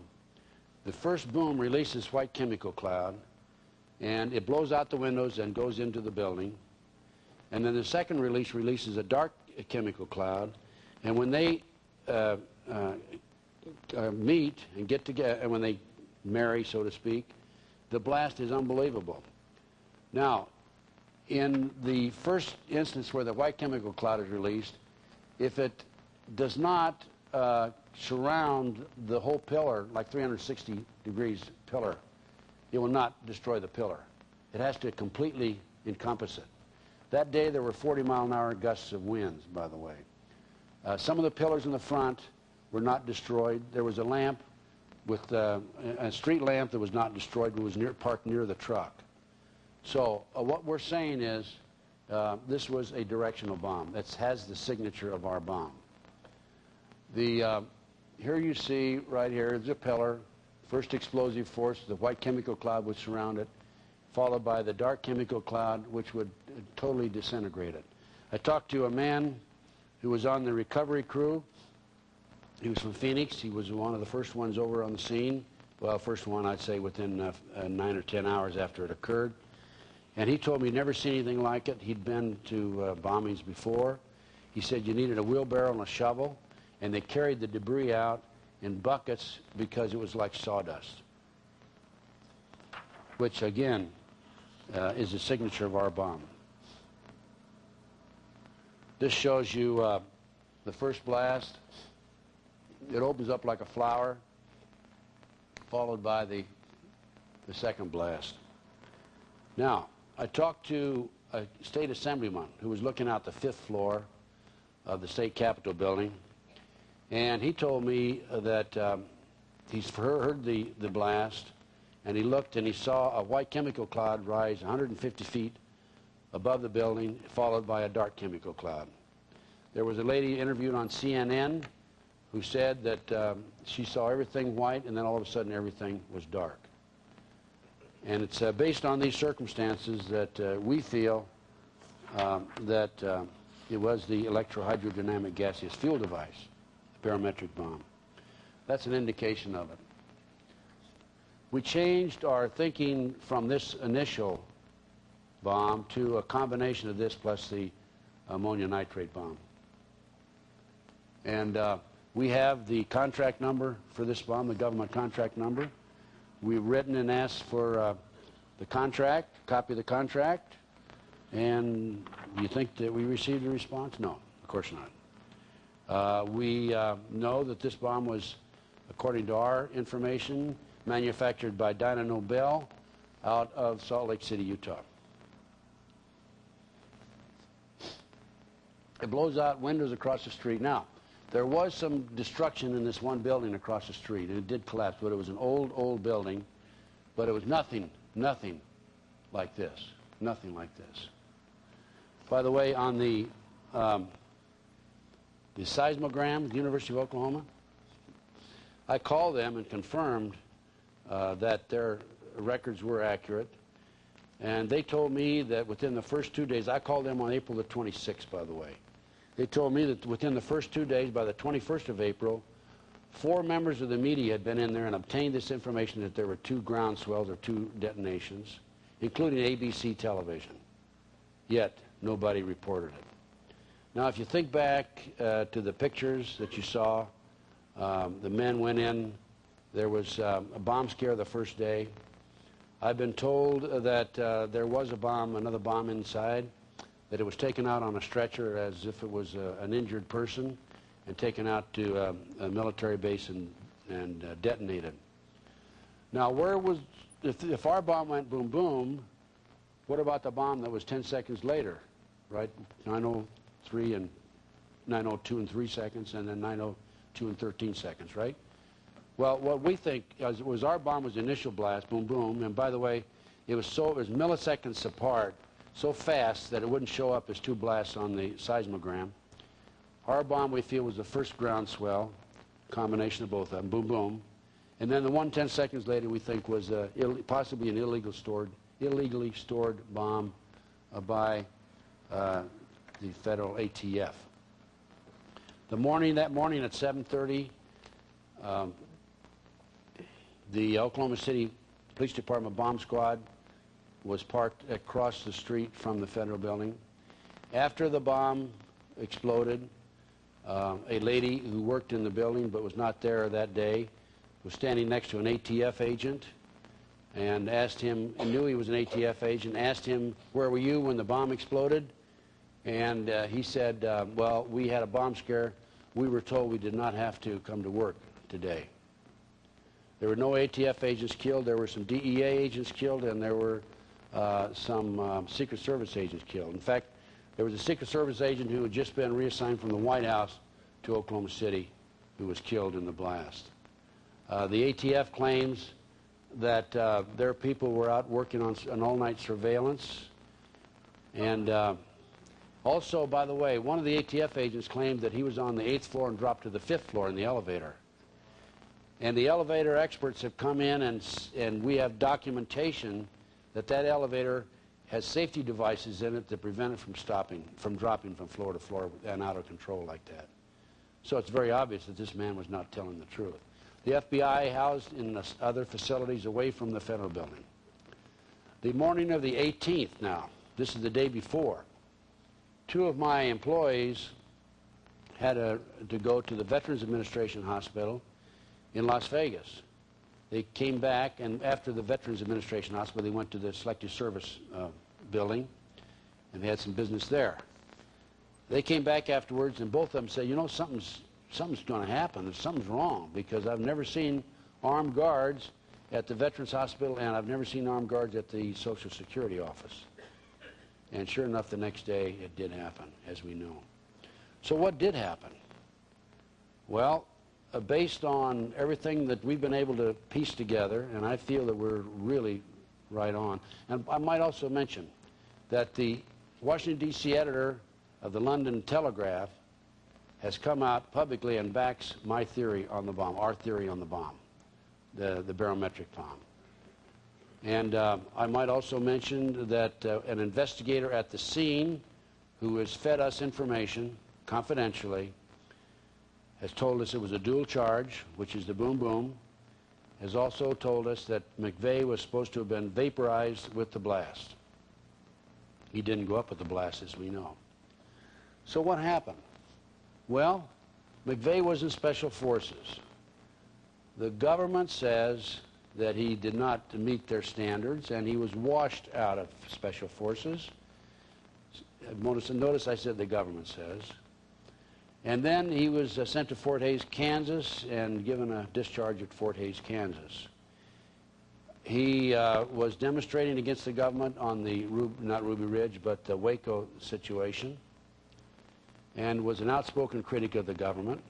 the first boom releases white chemical cloud, and it blows out the windows and goes into the building. And then the second release releases a dark chemical cloud, and when they meet and get together, and when they marry, so to speak, the blast is unbelievable. Now, in the first instance where the white chemical cloud is released, if it does not surround the whole pillar, like 360 degrees pillar, it will not destroy the pillar. It has to completely encompass it. That day there were 40-mile-an-hour gusts of winds, by the way. Some of the pillars in the front were not destroyed. There was a lamp with a street lamp that was not destroyed, but was parked near the truck. So what we're saying is this was a directional bomb. That has the signature of our bomb. Here you see, right here, is a pillar. First explosive force, the white chemical cloud would surround it, followed by the dark chemical cloud, which would totally disintegrate it. I talked to a man who was on the recovery crew. He was from Phoenix. He was one of the first ones over on the scene. Well, first one, I'd say, within 9 or 10 hours after it occurred. And he told me he'd never seen anything like it. He'd been to bombings before. He said you needed a wheelbarrow and a shovel, and they carried the debris out in buckets because it was like sawdust, which, again, is the signature of our bomb. This shows you the first blast. It opens up like a flower, followed by the second blast. Now, I talked to a state assemblyman who was looking out the 5th floor of the state capitol building, and he told me that he's heard the blast, and he looked and he saw a white chemical cloud rise 150 feet above the building, followed by a dark chemical cloud. There was a lady interviewed on CNN who said that she saw everything white, and then all of a sudden everything was dark. And it's based on these circumstances that we feel that it was the electrohydrodynamic gaseous fuel device, the barometric bomb. That's an indication of it. We changed our thinking from this initial bomb to a combination of this plus the ammonium nitrate bomb. And we have the contract number for this bomb, the government contract number. We've written and asked for the contract, copy of the contract, and you think that we received a response? No, of course not. We know that this bomb was, according to our information, manufactured by Dyna Nobel out of Salt Lake City, Utah. It blows out windows across the street. Now, there was some destruction in this one building across the street, and it did collapse, but it was an old building, but it was nothing like this, nothing like this. By the way, on the seismogram, the University of Oklahoma, I called them and confirmed that their records were accurate, and they told me that within the first 2 days, I called them on April the 26th, by the way. They told me that within the first 2 days, by the 21st of April, 4 members of the media had been in there and obtained this information that there were 2 ground swells or 2 detonations. including ABC television. Yet, nobody reported it. Now, if you think back to the pictures that you saw, the men went in. There was a bomb scare the first day. I've been told that there was a bomb, another bomb inside, that it was taken out on a stretcher as if it was an injured person and taken out to a military base and detonated. Now, if our bomb went boom, boom, what about the bomb that was 10 seconds later, right? 9:03 and 9:02 and 3 seconds, and then 9:02 and 13 seconds, right? Well, what we think was our bomb was the initial blast, boom, boom, and by the way, it was milliseconds apart, so fast that it wouldn't show up as two blasts on the seismogram. Our bomb, we feel, was the first groundswell, combination of both of them, boom, boom. And then the one 10 seconds later, we think, was possibly an illegally stored bomb by the federal ATF. That morning at 7:30, the Oklahoma City Police Department bomb squad was parked across the street from the federal building. After the bomb exploded, a lady who worked in the building but was not there that day was standing next to an ATF agent and asked him, knew he was an ATF agent, asked him, where were you when the bomb exploded? And he said, well, we had a bomb scare. We were told we did not have to come to work today. There were no ATF agents killed. There were some DEA agents killed, and there were some Secret Service agents killed. In fact, there was a Secret Service agent who had just been reassigned from the White House to Oklahoma City who was killed in the blast. The ATF claims that their people were out working on an all-night surveillance. And also, by the way, one of the ATF agents claimed that he was on the 8th floor and dropped to the 5th floor in the elevator. And the elevator experts have come in, and we have documentation that that elevator has safety devices in it that prevent it from dropping from floor to floor and out of control like that. So it's very obvious that this man was not telling the truth. The FBI housed in other facilities away from the federal building. The morning of the 18th now, this is the day before, two of my employees had to go to the Veterans Administration Hospital in Las Vegas. They came back, and after the Veterans Administration Hospital, they went to the Selective Service building, and they had some business there. They came back afterwards, and both of them said, you know, something's going to happen. Something's wrong, because I've never seen armed guards at the Veterans Hospital, and I've never seen armed guards at the Social Security office. And sure enough, the next day, it did happen, as we know. So what did happen? Well, based on everything that we've been able to piece together, and I feel that we're really right on. And I might also mention that the Washington, D.C. editor of the London Telegraph has come out publicly and backs my theory on the bomb, our theory on the bomb, the barometric bomb. And I might also mention that an investigator at the scene who has fed us information confidentially has told us it was a dual charge, which is the boom boom, has also told us that McVeigh was supposed to have been vaporized with the blast. He didn't go up with the blast, as we know. So what happened? Well, McVeigh was in Special Forces. The government says that he did not meet their standards, and he was washed out of Special Forces. Notice I said the government says. And then he was sent to Fort Hays, Kansas, and given a discharge at Fort Hays, Kansas. He was demonstrating against the government on the, not Ruby Ridge, but the Waco situation, and was an outspoken critic of the government.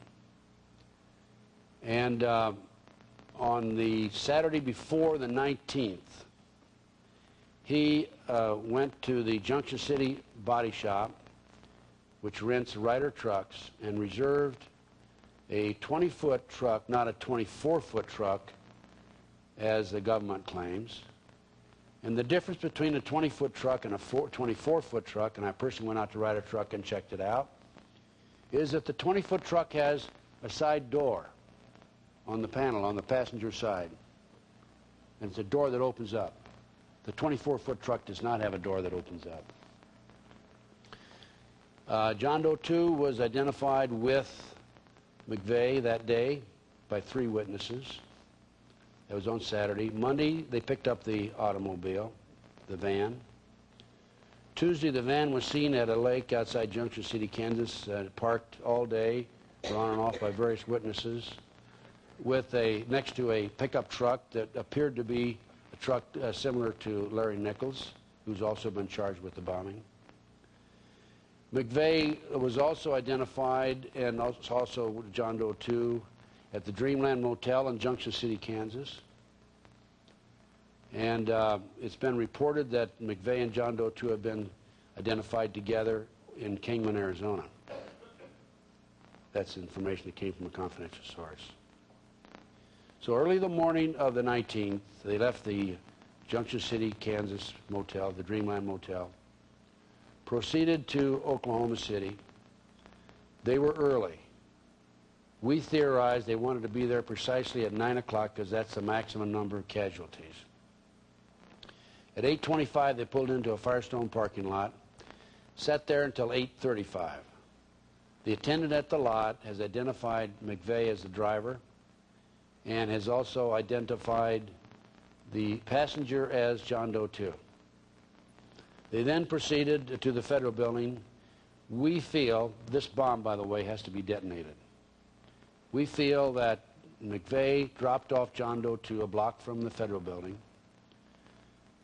And on the Saturday before the 19th, he went to the Junction City body shop, which rents Ryder trucks, and reserved a 20-foot truck, not a 24-foot truck, as the government claims. And the difference between a 20-foot truck and a 24-foot truck, and I personally went out to Ryder truck and checked it out, is that the 20-foot truck has a side door on the panel, on the passenger side. And it's a door that opens up. The 24-foot truck does not have a door that opens up. John Doe 2 was identified with McVeigh that day by 3 witnesses. That was on Saturday. Monday, they picked up the automobile, the van. Tuesday, the van was seen at a lake outside Junction City, Kansas, parked all day, on and off by various witnesses, with next to a pickup truck that appeared to be a truck similar to Larry Nichols, who's also been charged with the bombing. McVeigh was also identified, and also John Doe 2, at the Dreamland Motel in Junction City, Kansas. And it's been reported that McVeigh and John Doe 2 have been identified together in Kingman, Arizona. That's information that came from a confidential source. So early the morning of the 19th, they left the Junction City, Kansas motel, the Dreamland Motel, proceeded to Oklahoma City. They were early. We theorized they wanted to be there precisely at 9 o'clock because that's the maximum number of casualties. At 8:25, they pulled into a Firestone parking lot, sat there until 8:35. The attendant at the lot has identified McVeigh as the driver and has also identified the passenger as John Doe 2. They then proceeded to the federal building. We feel this bomb, by the way, has to be detonated. We feel that McVeigh dropped off John Doe 2 a block from the federal building.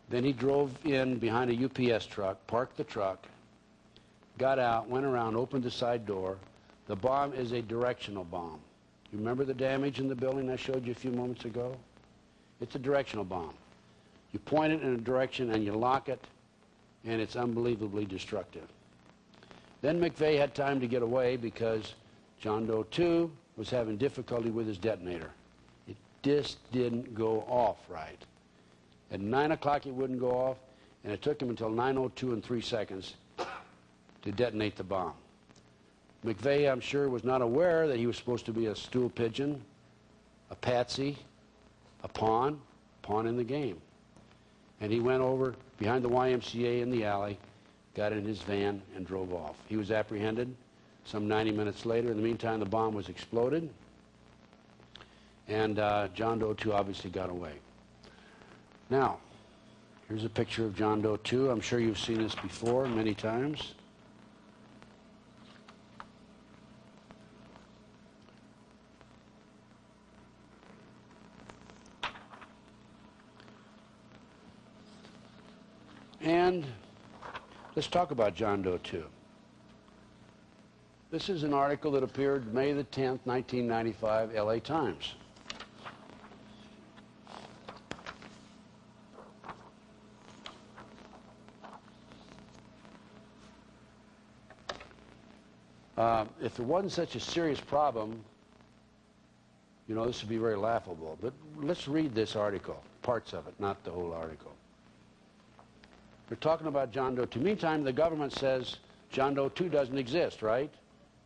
Then he drove in behind a UPS truck, parked the truck, got out, went around, opened the side door. The bomb is a directional bomb. You remember the damage in the building I showed you a few moments ago? It's a directional bomb. You point it in a direction and you lock it, and it's unbelievably destructive. Then McVeigh had time to get away because John Doe 2 was having difficulty with his detonator. It just didn't go off right. At 9 o'clock it wouldn't go off, and it took him until 9:02 and 3 seconds to detonate the bomb. McVeigh, I'm sure, was not aware that he was supposed to be a stool pigeon, a patsy, a pawn in the game. And he went over behind the YMCA in the alley, got in his van, and drove off. He was apprehended some 90 minutes later. In the meantime, the bomb was exploded, and John Doe 2 obviously got away. Now, here's a picture of John Doe 2. I'm sure you've seen this before many times. And let's talk about John Doe 2. This is an article that appeared May the 10th, 1995, LA Times. If it wasn't such a serious problem, you know, this would be very laughable. But let's read this article, parts of it, not the whole article. They're talking about John Doe 2. Meantime, the government says John Doe 2 doesn't exist, right?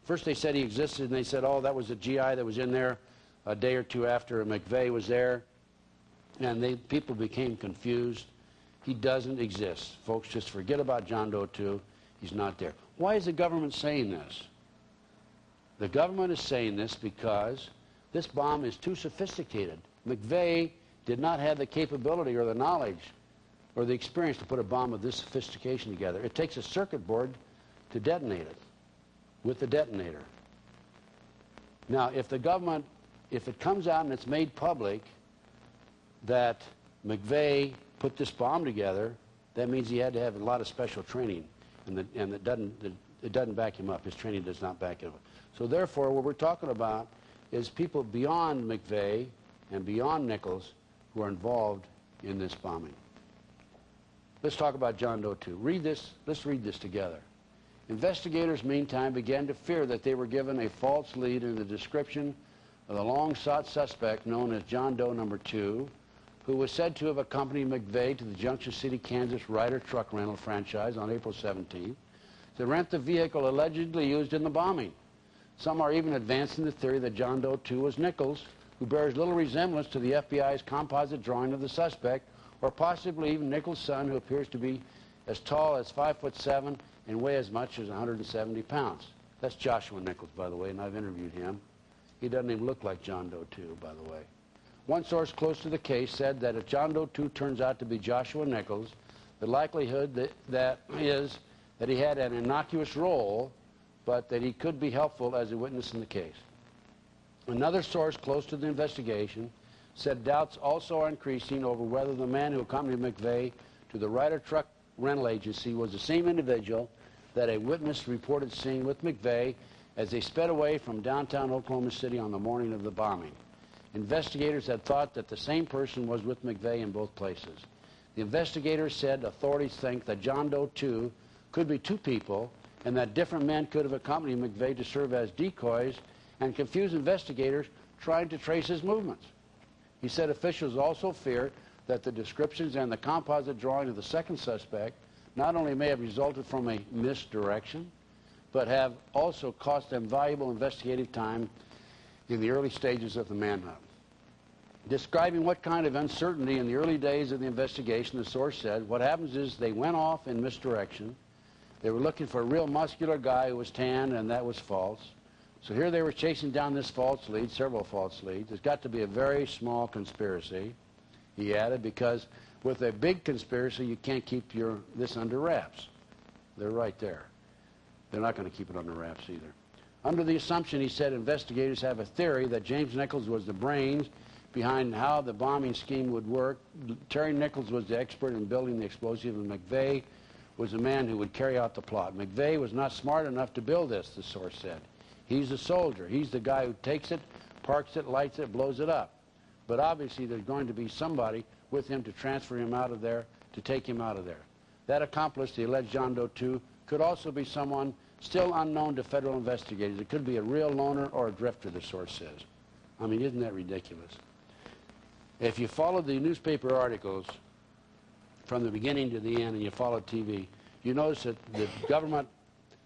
First they said he existed, and they said, oh, that was a GI that was in there a day or two after McVeigh was there. And people became confused. He doesn't exist. Folks, just forget about John Doe 2. He's not there. Why is the government saying this? The government is saying this because this bomb is too sophisticated. McVeigh did not have the capability or the knowledge or the experience to put a bomb of this sophistication together. It takes a circuit board to detonate it with the detonator. Now, if the government, if it comes out and it's made public that McVeigh put this bomb together, that means he had to have a lot of special training, and it doesn't back him up. His training does not back him up. So therefore, what we're talking about is people beyond McVeigh and beyond Nichols who are involved in this bombing. Let's talk about John Doe 2. Read this. Let's read this together. Investigators, meantime, began to fear that they were given a false lead in the description of the long-sought suspect known as John Doe No. 2, who was said to have accompanied McVeigh to the Junction City, Kansas Ryder truck rental franchise on April 17th to rent the vehicle allegedly used in the bombing. Some are even advancing the theory that John Doe 2 was Nichols, who bears little resemblance to the FBI's composite drawing of the suspect, or possibly even Nichols' son, who appears to be as tall as 5'7" and weigh as much as 170 pounds. That's Joshua Nichols, by the way, and I've interviewed him. He doesn't even look like John Doe 2, by the way. One source close to the case said that if John Doe 2 turns out to be Joshua Nichols, the likelihood that he had an innocuous role, but that he could be helpful as a witness in the case. Another source close to the investigation said doubts also are increasing over whether the man who accompanied McVeigh to the Ryder truck rental agency was the same individual that a witness reported seeing with McVeigh as they sped away from downtown Oklahoma City on the morning of the bombing. Investigators had thought that the same person was with McVeigh in both places. The investigators said authorities think that John Doe 2 could be two people and that different men could have accompanied McVeigh to serve as decoys and confuse investigators trying to trace his movements. He said officials also fear that the descriptions and the composite drawing of the second suspect not only may have resulted from a misdirection, but have also cost them valuable investigative time in the early stages of the manhunt. Describing what kind of uncertainty in the early days of the investigation, the source said, what happens is they went off in misdirection. They were looking for a real muscular guy who was tan, and that was false. So here they were chasing down this false lead, several false leads. It's got to be a very small conspiracy, he added, because with a big conspiracy, you can't keep this under wraps. They're right there. They're not going to keep it under wraps either. Under the assumption, he said, investigators have a theory that James Nichols was the brains behind how the bombing scheme would work. Terry Nichols was the expert in building the explosive, and McVeigh was the man who would carry out the plot. McVeigh was not smart enough to build this, the source said. He's a soldier. He's the guy who takes it, parks it, lights it, blows it up. But obviously there's going to be somebody with him to transfer him out of there, to take him out of there. That accomplice, the alleged John Doe 2, could also be someone still unknown to federal investigators. It could be a real loner or a drifter, the source says. I mean, isn't that ridiculous? If you follow the newspaper articles from the beginning to the end and you follow TV, you notice that the government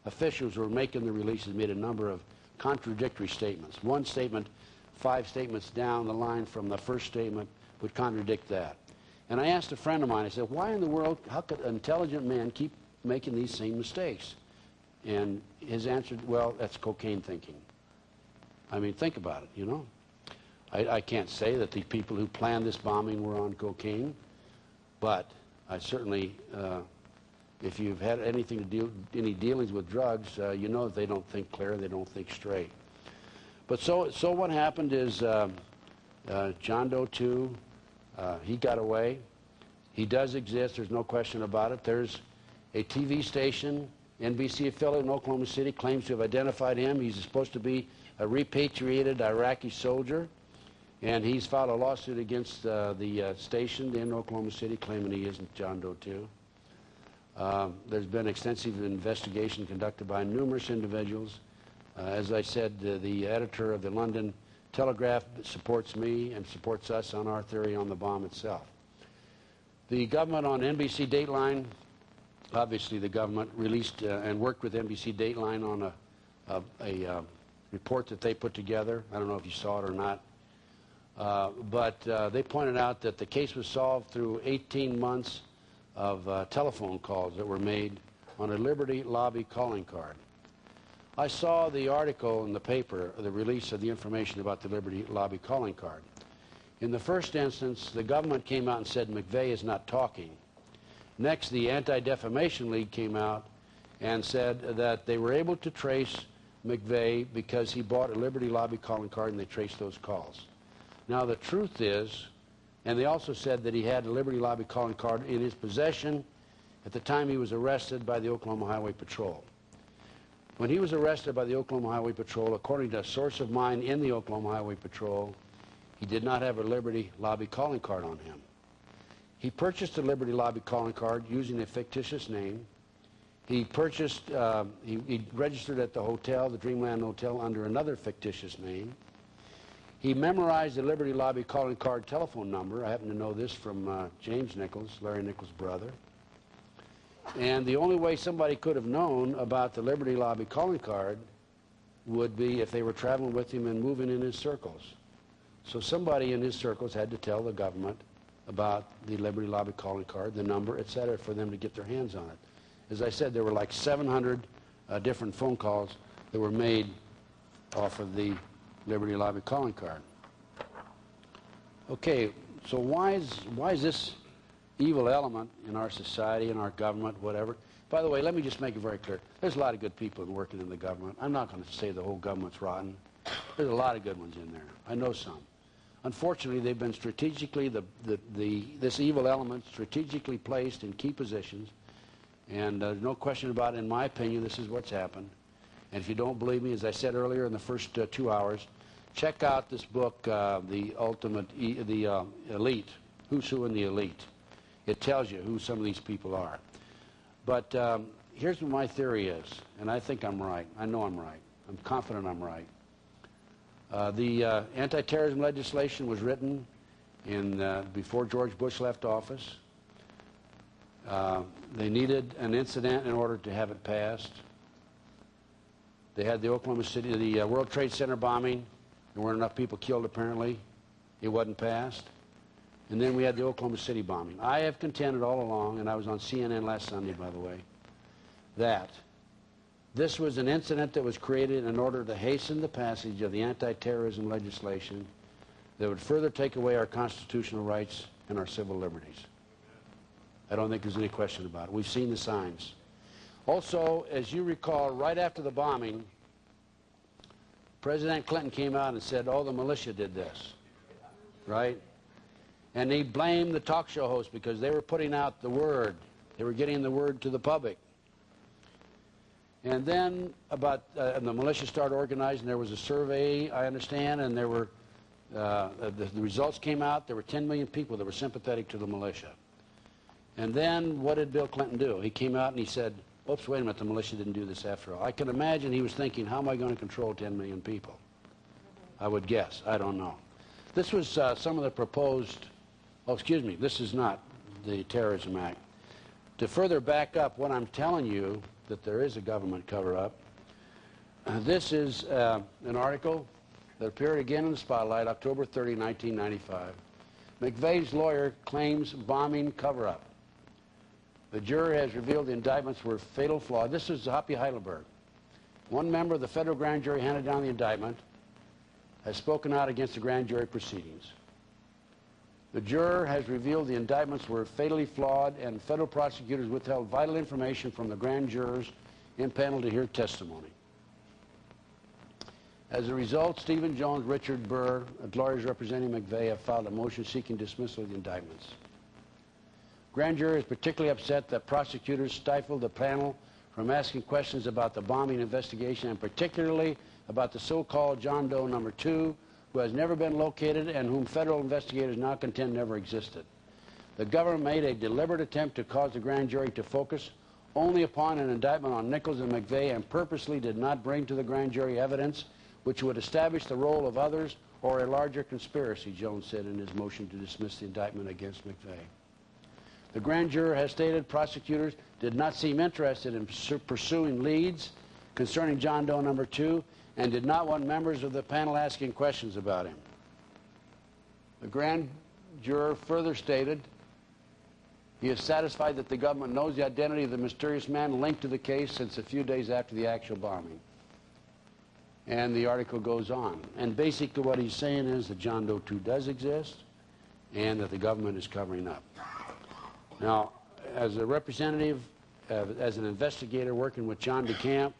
officials who were making the releases made a number of contradictory statements. One statement, 5 statements down the line from the first statement, would contradict that. And I asked a friend of mine, I said, why in the world, how could an intelligent man keep making these same mistakes? And his answer, well, that's cocaine thinking. I mean, think about it, you know. I can't say that the people who planned this bombing were on cocaine, but I certainly, if you've had anything to do, any dealings with drugs, you know that they don't think clear, they don't think straight. But so what happened is John Doe 2, he got away. He does exist, there's no question about it. There's a TV station, NBC affiliate in Oklahoma City, claims to have identified him. He's supposed to be a repatriated Iraqi soldier, and he's filed a lawsuit against the station in Oklahoma City, claiming he isn't John Doe 2. There's been extensive investigation conducted by numerous individuals. As I said, the editor of the London Telegraph supports me and supports us on our theory on the bomb itself. The government on NBC Dateline, obviously the government released and worked with NBC Dateline on a report that they put together. I don't know if you saw it or not. But they pointed out that the case was solved through 18 months of telephone calls that were made on a Liberty Lobby calling card. I saw the article in the paper, the release of the information about the Liberty Lobby calling card. In the first instance, the government came out and said McVeigh is not talking. Next, the Anti-Defamation League came out and said that they were able to trace McVeigh because he bought a Liberty Lobby calling card, and they traced those calls. Now, the truth is, and they also said that he had a Liberty Lobby calling card in his possession at the time he was arrested by the Oklahoma Highway Patrol. When he was arrested by the Oklahoma Highway Patrol, according to a source of mine in the Oklahoma Highway Patrol, he did not have a Liberty Lobby calling card on him. He purchased a Liberty Lobby calling card using a fictitious name. He purchased, he registered at the hotel, the Dreamland Hotel, under another fictitious name. He memorized the Liberty Lobby calling card telephone number. I happen to know this from James Nichols, Larry Nichols' brother. And the only way somebody could have known about the Liberty Lobby calling card would be if they were traveling with him and moving in his circles. So somebody in his circles had to tell the government about the Liberty Lobby calling card, the number, etc., for them to get their hands on it. As I said, there were like 700 different phone calls that were made off of the Liberty Lobby calling card. Okay, so why is this evil element in our society, in our government, whatever? By the way, let me just make it very clear. There's a lot of good people working in the government. I'm not going to say the whole government's rotten. There's a lot of good ones in there. I know some. Unfortunately, they've been strategically, this evil element strategically placed in key positions, and there's no question about it, in my opinion, this is what's happened. And if you don't believe me, as I said earlier in the first 2 hours, check out this book, The Elite, Who's Who in the Elite. It tells you who some of these people are. But here's what my theory is, and I think I'm right. I know I'm right. I'm confident I'm right. The anti-terrorism legislation was written before George Bush left office. They needed an incident in order to have it passed. They had the Oklahoma City, the World Trade Center bombing. There weren't enough people killed, apparently. It wasn't passed. And then we had the Oklahoma City bombing. I have contended all along, and I was on CNN last Sunday, by the way, that this was an incident that was created in order to hasten the passage of the anti-terrorism legislation that would further take away our constitutional rights and our civil liberties. I don't think there's any question about it. We've seen the signs. Also, as you recall, right after the bombing, President Clinton came out and said, oh, the militia did this, right? And he blamed the talk show hosts because they were putting out the word. They were getting the word to the public. And then and the militia started organizing. There was a survey, I understand, and there were the results came out. There were 10 million people that were sympathetic to the militia. And then what did Bill Clinton do? He came out and he said, oops, wait a minute, the militia didn't do this after all. I can imagine he was thinking, how am I going to control 10 million people? I would guess. I don't know. This was some of the proposed, oh, excuse me, this is not the Terrorism Act. To further back up what I'm telling you, that there is a government cover-up, this is an article that appeared again in the Spotlight, October 30, 1995. McVeigh's lawyer claims bombing cover-up. The juror has revealed the indictments were fatal flaw. This is Hoppy Heidelberg. One member of the federal grand jury handed down the indictment, has spoken out against the grand jury proceedings. The juror has revealed the indictments were fatally flawed, and federal prosecutors withheld vital information from the grand jurors impaneled to hear testimony. As a result, Stephen Jones, Richard Burr, lawyers representing McVeigh, have filed a motion seeking dismissal of the indictments. Grand jury is particularly upset that prosecutors stifled the panel from asking questions about the bombing investigation, and particularly about the so-called John Doe No. 2, who has never been located and whom federal investigators now contend never existed. The government made a deliberate attempt to cause the grand jury to focus only upon an indictment on Nichols and McVeigh, and purposely did not bring to the grand jury evidence which would establish the role of others or a larger conspiracy, Jones said in his motion to dismiss the indictment against McVeigh. The grand juror has stated prosecutors did not seem interested in pursuing leads concerning John Doe No. 2 and did not want members of the panel asking questions about him. The grand juror further stated he is satisfied that the government knows the identity of the mysterious man linked to the case since a few days after the actual bombing. And the article goes on. And basically what he's saying is that John Doe 2 does exist and that the government is covering up. Now, as a representative, as an investigator working with John DeCamp,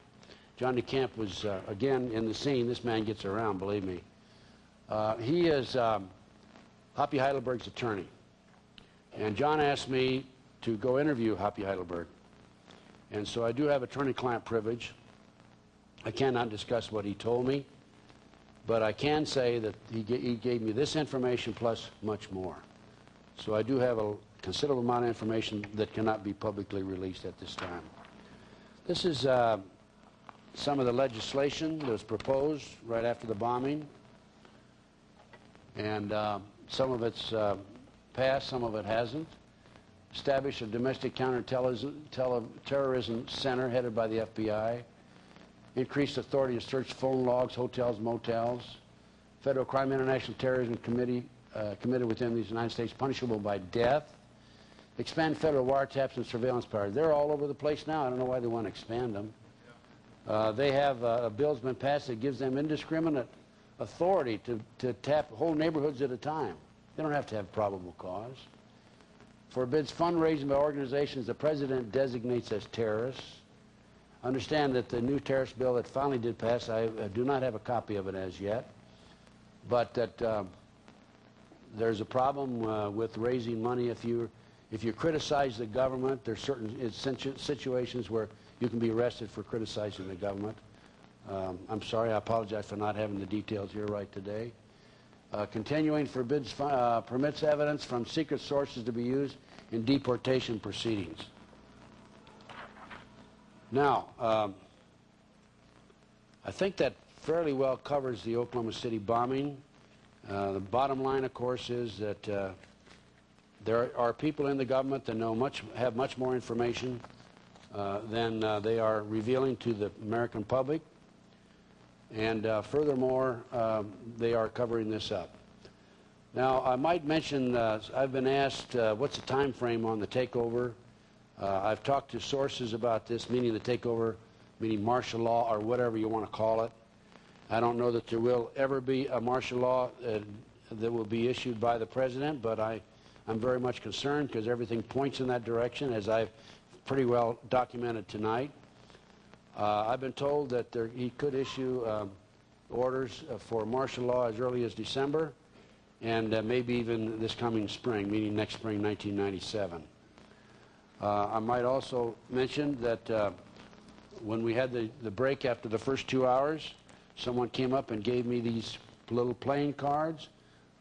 John DeCamp was, again, in the scene. This man gets around, believe me. He is Hoppy Heidelberg's attorney. And John asked me to go interview Hoppy Heidelberg. And so I do have attorney-client privilege. I cannot discuss what he told me, but I can say that he gave me this information plus much more. So I do have a considerable amount of information that cannot be publicly released at this time. This is some of the legislation that was proposed right after the bombing, and some of it's passed, some of it hasn't. Established a domestic counterterrorism center headed by the FBI. Increased authority to search phone logs, hotels, motels. Federal Crime International Terrorism Committee committed within the United States punishable by death. Expand federal wiretaps and surveillance powers. They're all over the place now. I don't know why they want to expand them. They have a bill's been passed that gives them indiscriminate authority to tap whole neighborhoods at a time. They don't have to have probable cause. Forbids fundraising by organizations the president designates as terrorists. Understand that the new terrorist bill that finally did pass, I do not have a copy of it as yet, but that there's a problem with raising money. If you criticize the government, there's certain situations where you can be arrested for criticizing the government. I'm sorry, I apologize for not having the details here right today. Continuing forbids, permits evidence from secret sources to be used in deportation proceedings. Now, I think that fairly well covers the Oklahoma City bombing. The bottom line, of course, is that there are people in the government that have much more information than they are revealing to the American public. And furthermore, they are covering this up. Now, I might mention, I've been asked, what's the time frame on the takeover? I've talked to sources about this, meaning the takeover, meaning martial law or whatever you want to call it. I don't know that there will ever be a martial law that will be issued by the president, but I'm very much concerned because everything points in that direction, as I've pretty well documented tonight. I've been told that he could issue orders for martial law as early as December, and maybe even this coming spring, meaning next spring, 1997. I might also mention that when we had the break after the first 2 hours, someone came up and gave me these little playing cards,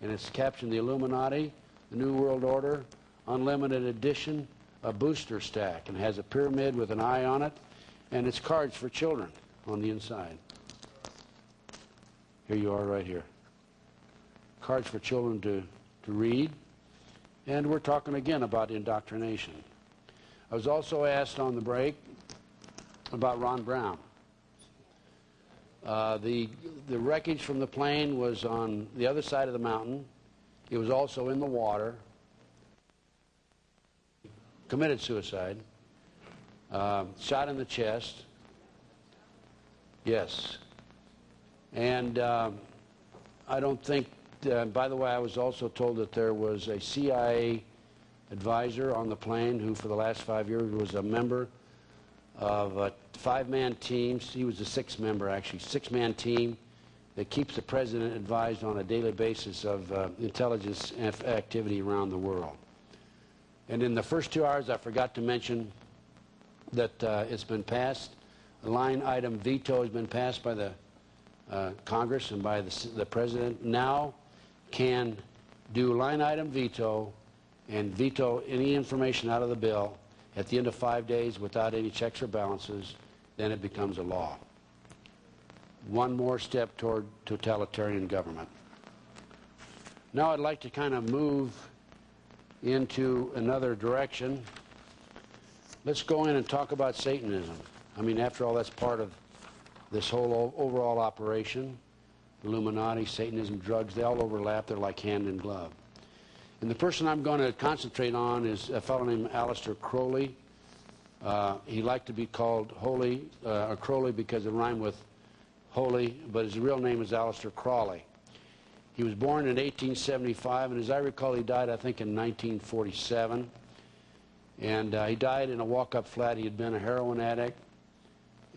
and it's captioned the Illuminati, the New World Order, Unlimited Edition, a booster stack, and has a pyramid with an eye on it, and it's cards for children on the inside. Here you are right here. Cards for children to read. And we're talking again about indoctrination. I was also asked on the break about Ron Brown. The wreckage from the plane was on the other side of the mountain. It was also in the water. Committed suicide. Shot in the chest. Yes. And I don't think, by the way, I was also told that there was a CIA advisor on the plane who for the last 5 years was a member of a five-man team. He was a six-member, actually, six-man team that keeps the president advised on a daily basis of intelligence activity around the world. And in the first 2 hours, I forgot to mention that it's been passed. A line item veto has been passed by the Congress and by the president. Now can do line item veto and veto any information out of the bill at the end of 5 days without any checks or balances. Then it becomes a law. One more step toward totalitarian government. Now I'd like to kind of move into another direction. Let's go in and talk about Satanism. I mean, after all, that's part of this whole overall operation. Illuminati, Satanism, drugs, they all overlap. They're like hand in glove. And the person I'm going to concentrate on is a fellow named Aleister Crowley. He liked to be called Holy, or Crowley because it rhymed with holy, but his real name is Aleister Crowley. He was born in 1875, and as I recall, he died, I think, in 1947. And he died in a walk-up flat. He had been a heroin addict,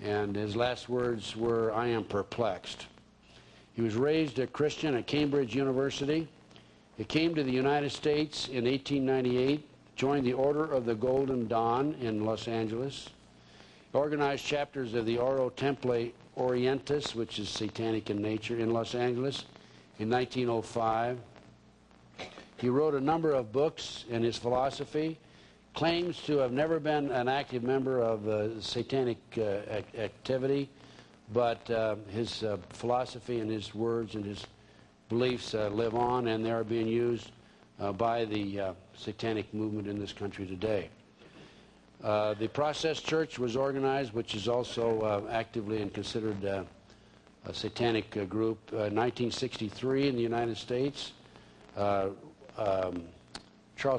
and his last words were, "I am perplexed." He was raised a Christian at Cambridge University. He came to the United States in 1898, joined the Order of the Golden Dawn in Los Angeles, organized chapters of the Oro Temple Orientis, which is satanic in nature, in Los Angeles in 1905. He wrote a number of books in his philosophy, claims to have never been an active member of satanic activity, but his philosophy and his words and his beliefs live on, and they are being used by the satanic movement in this country today. The Process Church was organized, which is also actively and considered a satanic group, 1963 in the United States. Charles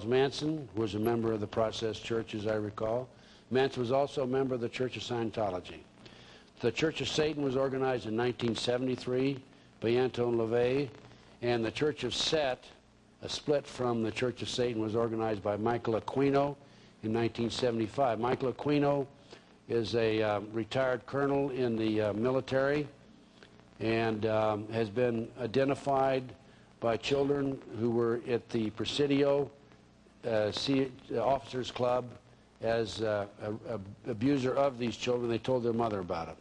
Manson was a member of the Process Church, as I recall. Manson was also a member of the Church of Scientology. The Church of Satan was organized in 1973 by Anton LaVey, and the Church of Set, a split from the Church of Satan, was organized by Michael Aquino in 1975. Michael Aquino is a retired colonel in the military and has been identified by children who were at the Presidio Officers Club as an abuser of these children. They told their mother about it.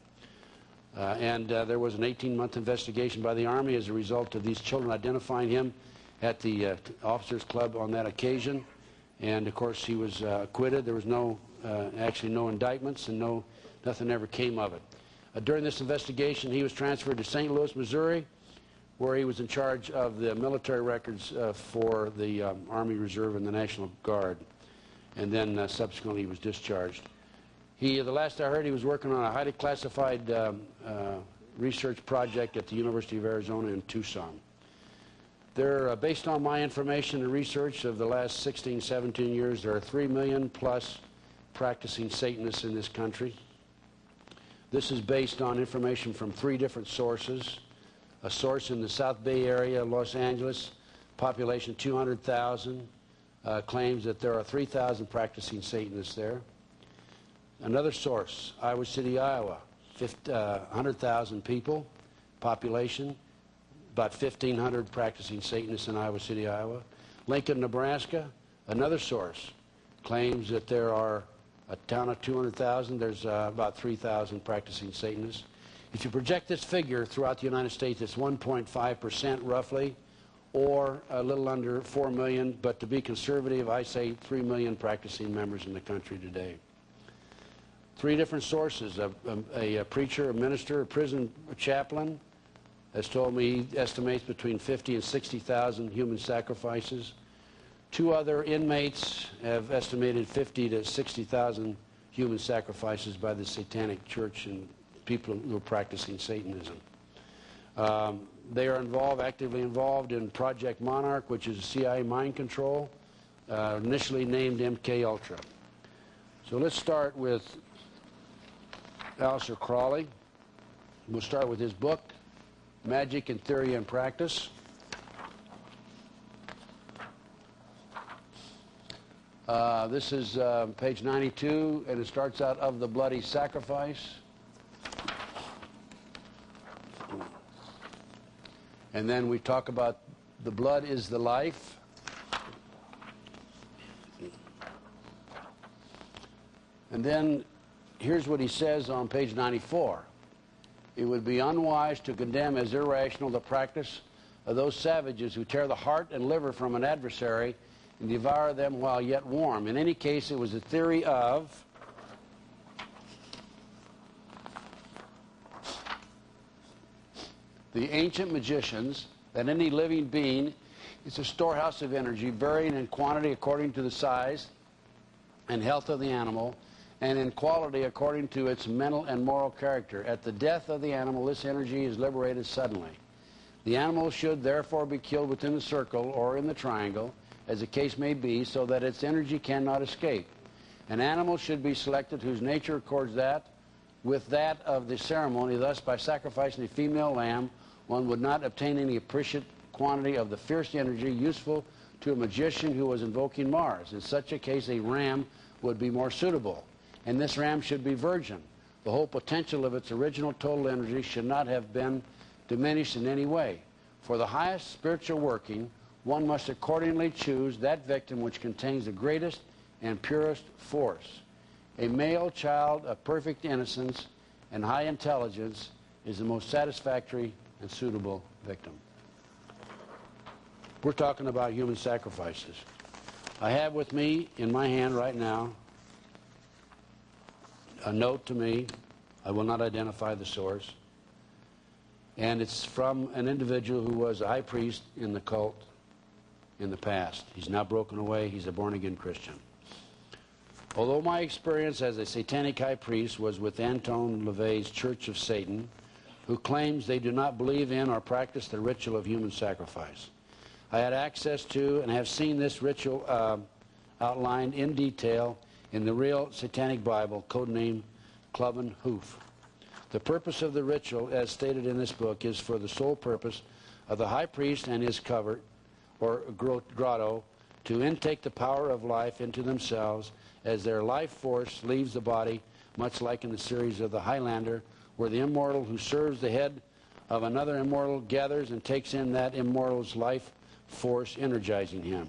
There was an 18-month investigation by the Army as a result of these children identifying him at the Officers Club on that occasion. And, of course, he was acquitted. There was actually no indictments, and nothing ever came of it. During this investigation, he was transferred to St. Louis, Missouri, where he was in charge of the military records for the Army Reserve and the National Guard. And then subsequently he was discharged. The last I heard, he was working on a highly classified research project at the University of Arizona in Tucson. Based on my information and research of the last 16, 17 years, there are 3 million plus practicing Satanists in this country. This is based on information from 3 different sources. A source in the South Bay area, Los Angeles, population 200,000, claims that there are 3,000 practicing Satanists there. Another source, Iowa City, Iowa, 100,000 people, population, about 1,500 practicing Satanists in Iowa City, Iowa. Lincoln, Nebraska, another source, claims that there are a town of 200,000, there's about 3,000 practicing Satanists. If you project this figure throughout the United States, it's 1.5% roughly, or a little under 4 million, but to be conservative, I say 3 million practicing members in the country today. 3 different sources, a preacher, a minister, a prison chaplain has told me he estimates between 50 and 60,000 human sacrifices. 2 other inmates have estimated 50 to 60,000 human sacrifices by the Satanic Church and people who are practicing Satanism. They are actively involved in Project Monarch, which is a CIA mind control, initially named MK Ultra. So let's start with Aleister Crowley. We'll start with his book, Magic in Theory and Practice. This is page 92, and it starts out, of the bloody sacrifice. And then we talk about the blood is the life. And then here's what he says on page 94. It would be unwise to condemn as irrational the practice of those savages who tear the heart and liver from an adversary and devour them while yet warm. In any case, it was a theory of the ancient magicians that any living being is a storehouse of energy, varying in quantity according to the size and health of the animal, and in quality according to its mental and moral character. At the death of the animal, this energy is liberated suddenly. The animal should therefore be killed within the circle or in the triangle, as the case may be, so that its energy cannot escape. An animal should be selected whose nature accords that with that of the ceremony. Thus, by sacrificing a female lamb, one would not obtain any appreciable quantity of the fierce energy useful to a magician who was invoking Mars. In such a case, a ram would be more suitable, and this ram should be virgin. The whole potential of its original total energy should not have been diminished in any way. For the highest spiritual working, one must accordingly choose that victim which contains the greatest and purest force. A male child of perfect innocence and high intelligence is the most satisfactory and suitable victim. We're talking about human sacrifices. I have with me in my hand right now a note to me. I will not identify the source. And it's from an individual who was a high priest in the cult in the past. He's now broken away. He's a born-again Christian. Although my experience as a satanic high priest was with Anton LaVey's Church of Satan, who claims they do not believe in or practice the ritual of human sacrifice, I had access to and have seen this ritual outlined in detail in the real Satanic Bible, codenamed Cloven Hoof. The purpose of the ritual, as stated in this book, is for the sole purpose of the high priest and his covert, or grotto, to intake the power of life into themselves as their life force leaves the body, much like in the series of the Highlander, where the immortal who serves the head of another immortal gathers and takes in that immortal's life force, energizing him.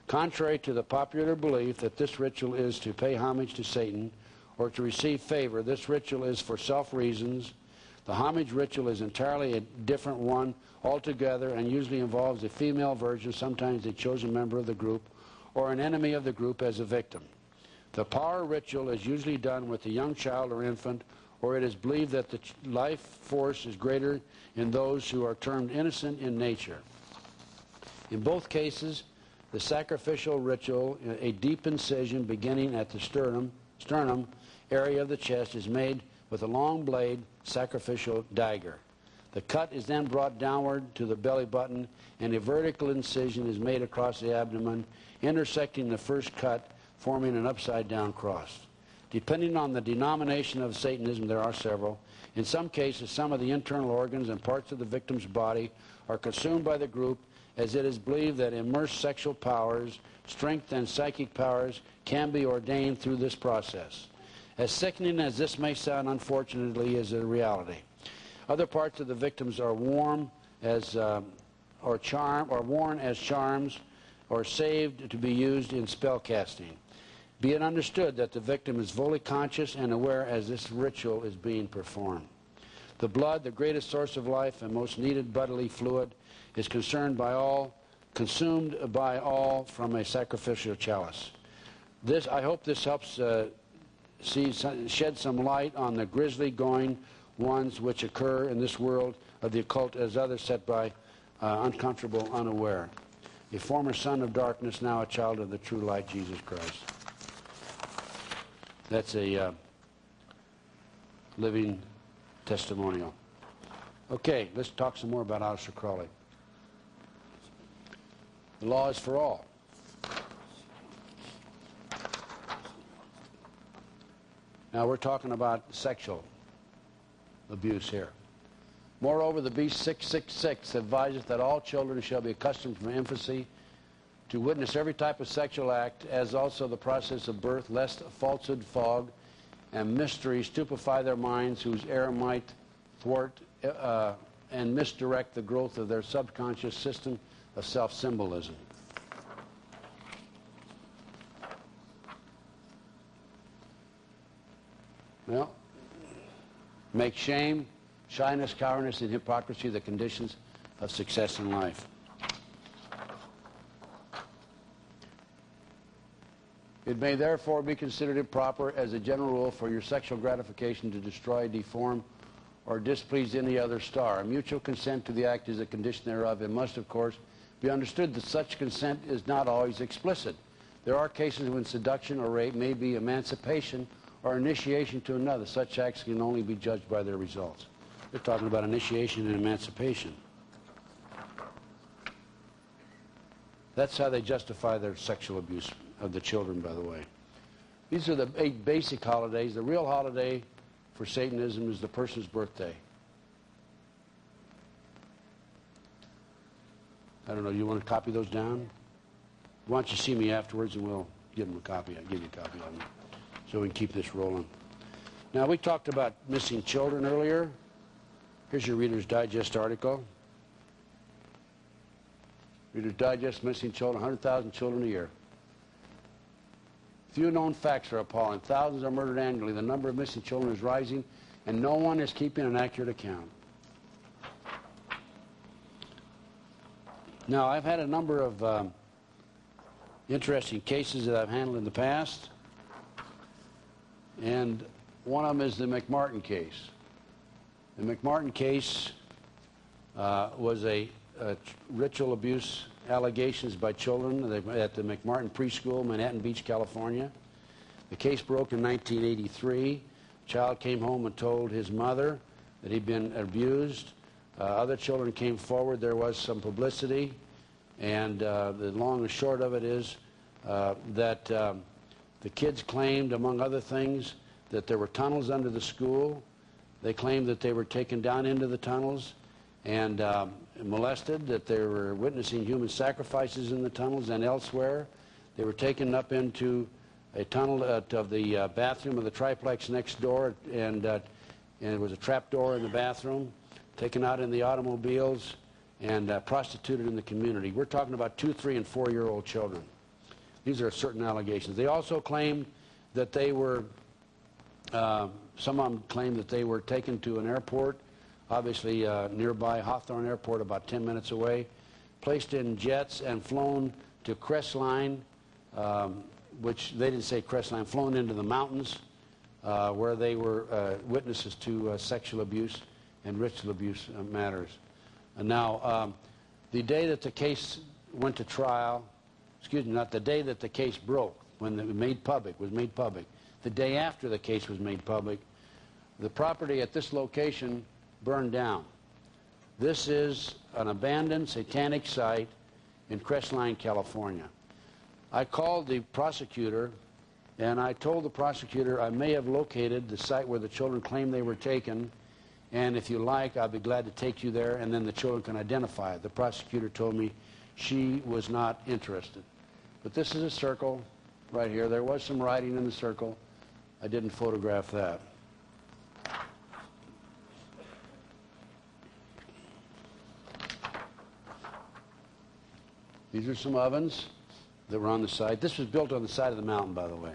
Contrary to the popular belief that this ritual is to pay homage to Satan or to receive favor, this ritual is for self-reasons. The homage ritual is entirely a different one altogether and usually involves a female version, sometimes a chosen member of the group, or an enemy of the group as a victim. The power ritual is usually done with a young child or infant, or it is believed that the life force is greater in those who are termed innocent in nature. In both cases, the sacrificial ritual, a deep incision beginning at the sternum area of the chest, is made with a long blade sacrificial dagger. The cut is then brought downward to the belly button, and a vertical incision is made across the abdomen, intersecting the first cut, forming an upside-down cross. Depending on the denomination of Satanism, there are several. In some cases, some of the internal organs and parts of the victim's body are consumed by the group, as it is believed that immersed sexual powers, strength, and psychic powers can be ordained through this process. As sickening as this may sound, unfortunately, is a reality. Other parts of the victims are worn as charms, or saved to be used in spell casting. Be it understood that the victim is fully conscious and aware as this ritual is being performed. The blood, the greatest source of life and most needed bodily fluid, is consumed by all from a sacrificial chalice. I hope this helps shed some light on the grisly going ones which occur in this world of the occult, as others set by uncomfortable, unaware. A former son of darkness, now a child of the true light, Jesus Christ. That's a living testimonial. Okay, let's talk some more about Aleister Crowley. The law is for all. Now we're talking about sexual abuse here. Moreover, the beast 666 advises that all children shall be accustomed from infancy to witness every type of sexual act, as also the process of birth, lest falsehood fog and mystery stupefy their minds, whose error might thwart and misdirect the growth of their subconscious system of self-symbolism. Well, make shame, shyness, cowardice, and hypocrisy the conditions of success in life. It may therefore be considered improper as a general rule for your sexual gratification to destroy, deform, or displease any other star. Mutual consent to the act is a condition thereof. It must, of course, be understood that such consent is not always explicit. There are cases when seduction or rape may be emancipation or initiation to another. Such acts can only be judged by their results. They're talking about initiation and emancipation. That's how they justify their sexual abuse of the children, by the way. These are the 8 basic holidays. The real holiday for Satanism is the person's birthday. I don't know, you want to copy those down? Why don't you see me afterwards and we'll give them a copy. I'll give you a copy of them so we can keep this rolling. Now, we talked about missing children earlier. Here's your Reader's Digest article. Reader's Digest, missing children, 100,000 children a year. Few known facts are appalling. Thousands are murdered annually. The number of missing children is rising, and no one is keeping an accurate account. Now, I've had a number of interesting cases that I've handled in the past, and one of them is the McMartin case. The McMartin case was a ritual abuse allegations by children at the McMartin Preschool, Manhattan Beach, California. The case broke in 1983. A child came home and told his mother that he'd been abused. Other children came forward. There was some publicity. And the long and short of it is that the kids claimed, among other things, that there were tunnels under the school. They claimed that they were taken down into the tunnels and molested, that they were witnessing human sacrifices in the tunnels and elsewhere. They were taken up into a tunnel of the bathroom of the triplex next door, and there was a trap door in the bathroom, taken out in the automobiles, and prostituted in the community. We're talking about 2-, 3-, and 4-year-old children. These are certain allegations. They also claimed that they were, some of them claimed that they were taken to an airport, obviously nearby Hawthorne Airport, about 10 minutes away, placed in jets and flown to Crestline, which they didn't say Crestline, flown into the mountains, where they were witnesses to sexual abuse and ritual abuse matters. And now, the day that the case went to trial, excuse me, not the day that the case broke, when it was made public, the day after the case was made public, the property at this location burned down. This is an abandoned satanic site in Crestline, California. I called the prosecutor, and I told the prosecutor I may have located the site where the children claim they were taken, and if you like, I'll be glad to take you there, and then the children can identify it. The prosecutor told me she was not interested. But this is a circle right here. There was some writing in the circle. I didn't photograph that. These are some ovens that were on the site. This was built on the side of the mountain, by the way.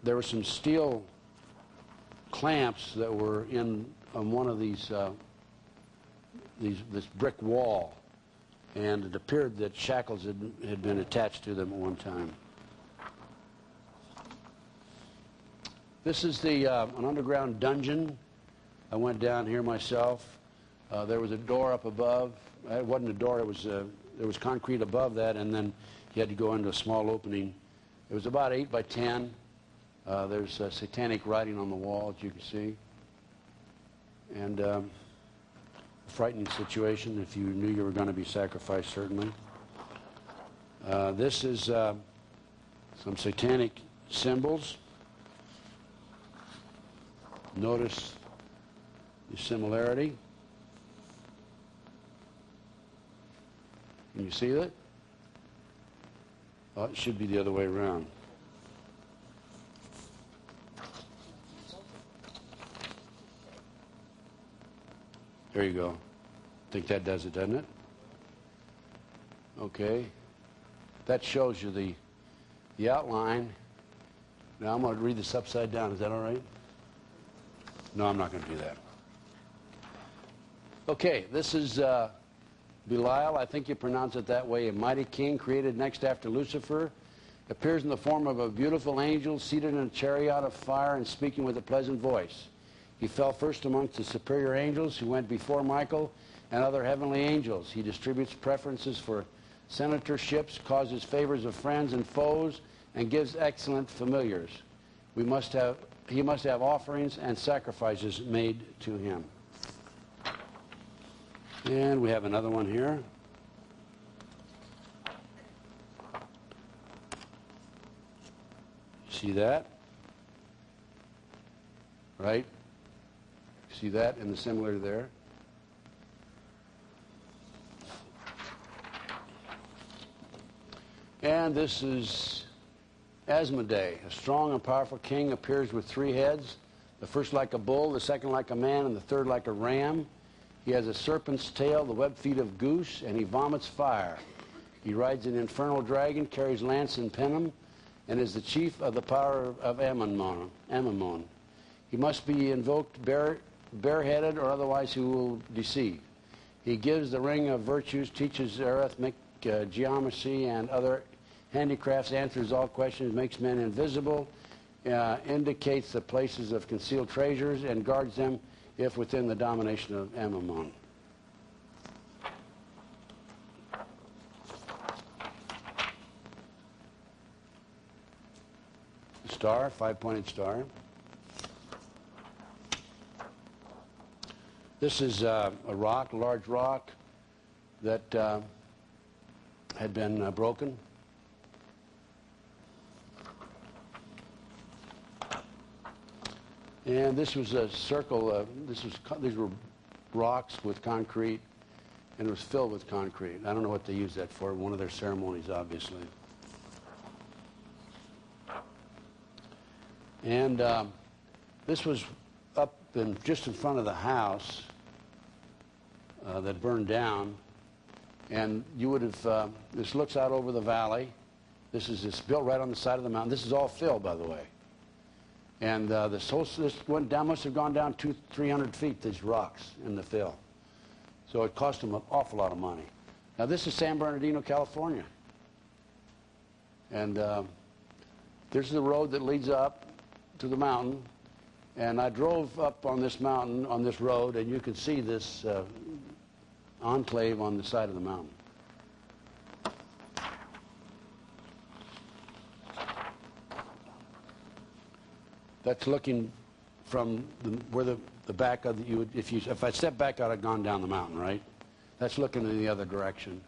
There were some steel clamps that were on one of this brick wall, and it appeared that shackles had been attached to them at one time. This is an underground dungeon. I went down here myself. There was a door up above. It wasn't a door. There was concrete above that, and then you had to go into a small opening. It was about 8 by 10. There's satanic writing on the wall, as you can see. And a frightening situation if you knew you were going to be sacrificed, certainly. This is some satanic symbols. Notice the similarity. Can you see that? Oh, it should be the other way around. There you go. I think that does it, doesn't it? Okay. That shows you the outline. Now I'm going to read this upside down. Is that all right? No, I'm not going to do that. Okay, this is Belial. I think you pronounce it that way. A mighty king created next after Lucifer. Appears in the form of a beautiful angel seated in a chariot of fire and speaking with a pleasant voice. He fell first amongst the superior angels who went before Michael and other heavenly angels. He distributes preferences for senatorships, causes favors of friends and foes, and gives excellent familiars. He must have offerings and sacrifices made to him. And we have another one here. See that? Right? See that in the similar there? And this is Asmodee. A strong and powerful king appears with 3 heads, the first like a bull, the second like a man, and the third like a ram. He has a serpent's tail, the webbed feet of goose, and he vomits fire. He rides an infernal dragon, carries lance and pennon, and is the chief of the power of Ammon. He must be invoked bareheaded, or otherwise he will deceive. He gives the ring of virtues, teaches arithmetic, geometry, and other handicrafts, answers all questions, makes men invisible, indicates the places of concealed treasures, and guards them if within the domination of Ammon. Star, 5-pointed star. This is a rock, a large rock that had been broken. And this was a circle. These were rocks with concrete, and it was filled with concrete. I don't know what they used that for. One of their ceremonies, obviously. And this was up just in front of the house that burned down. And you would have, this looks out over the valley. This built right on the side of the mountain. This is all fill, by the way. And this went down, must have gone down 200-300 feet, these rocks in the fill. So it cost them an awful lot of money. Now this is San Bernardino, California. And there's the road that leads up to the mountain. And I drove up on this mountain, on this road, and you can see this enclave on the side of the mountain. That's looking from where the back of if I step back out, I'd gone down the mountain, right? That's looking in the other direction.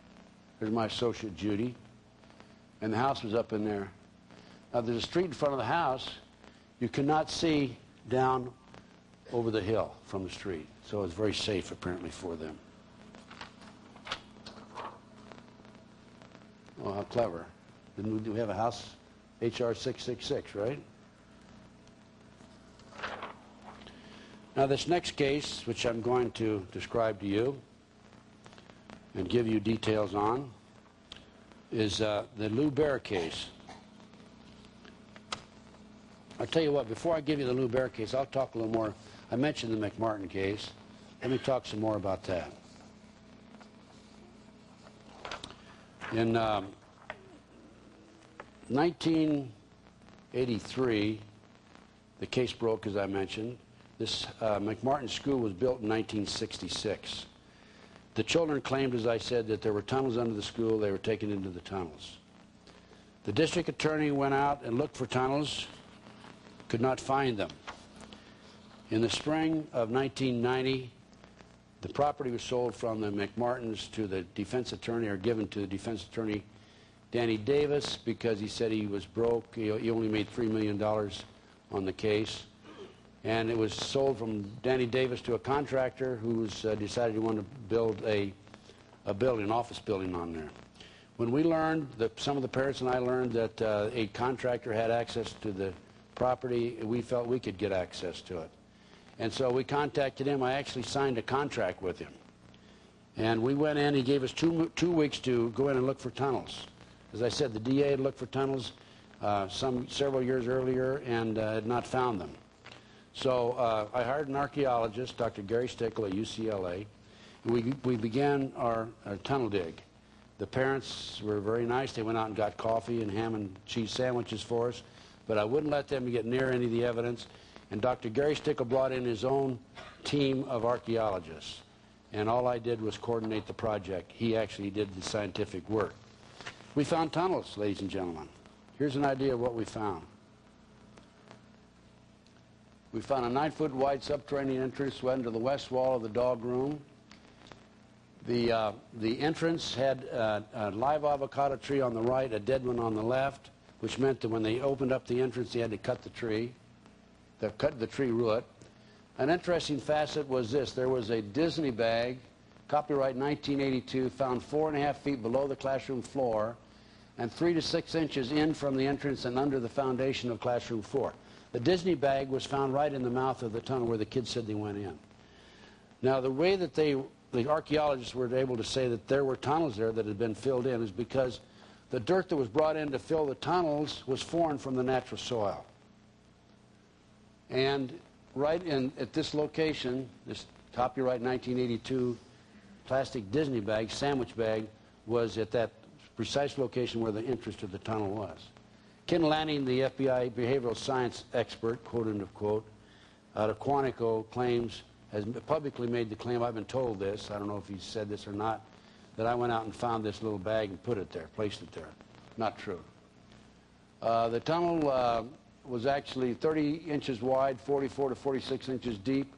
There's my associate Judy, and the house was up in there. Now there's a street in front of the house. You cannot see down over the hill from the street, so it's very safe apparently for them. Oh, how clever! Didn't we have a house, HR 666, right? Now this next case, which I'm going to describe to you and give you details on, is the Lou Bear case. I'll tell you what, before I give you the Lou Bear case, I'll talk a little more. I mentioned the McMartin case. Let me talk some more about that. In 1983, the case broke, as I mentioned. This McMartin School was built in 1966. The children claimed, as I said, that there were tunnels under the school. They were taken into the tunnels. The district attorney went out and looked for tunnels, could not find them. In the spring of 1990, the property was sold from the McMartins to the defense attorney, or given to the defense attorney, Danny Davis, because he said he was broke. He only made $3 million on the case. And it was sold from Danny Davis to a contractor who decided he wanted to build a building, an office building on there. When we learned, some of the parents and I learned that a contractor had access to the property, we felt we could get access to it. And so we contacted him. I actually signed a contract with him. And we went in. He gave us two weeks to go in and look for tunnels. As I said, the DA had looked for tunnels several years earlier and had not found them. So I hired an archaeologist, Dr. Gary Stickle at UCLA. And we began our tunnel dig. The parents were very nice. They went out and got coffee and ham and cheese sandwiches for us. But I wouldn't let them get near any of the evidence. And Dr. Gary Stickle brought in his own team of archaeologists. And all I did was coordinate the project. He actually did the scientific work. We found tunnels, ladies and gentlemen. Here's an idea of what we found. We found a 9-foot wide subterranean entrance went into the west wall of the dog room. The entrance had a live avocado tree on the right, a dead one on the left, which meant that when they opened up the entrance, they had to cut the tree. They cut the tree root. An interesting facet was this. There was a Disney bag, copyright 1982, found 4.5 feet below the classroom floor and 3 to 6 inches in from the entrance and under the foundation of classroom 4. The Disney bag was found right in the mouth of the tunnel where the kids said they went in. Now, the way that the archaeologists were able to say that there were tunnels there that had been filled in is because the dirt that was brought in to fill the tunnels was foreign from the natural soil. And right at this location, this copyright 1982 plastic Disney bag, sandwich bag, was at that precise location where the entrance to the tunnel was. Ken Lanning, the FBI behavioral science expert, quote unquote, out of Quantico, has publicly made the claim, I've been told this, I don't know if he said this or not, that I went out and found this little bag and put it there, placed it there. Not true. The tunnel was actually 30 inches wide, 44 to 46 inches deep,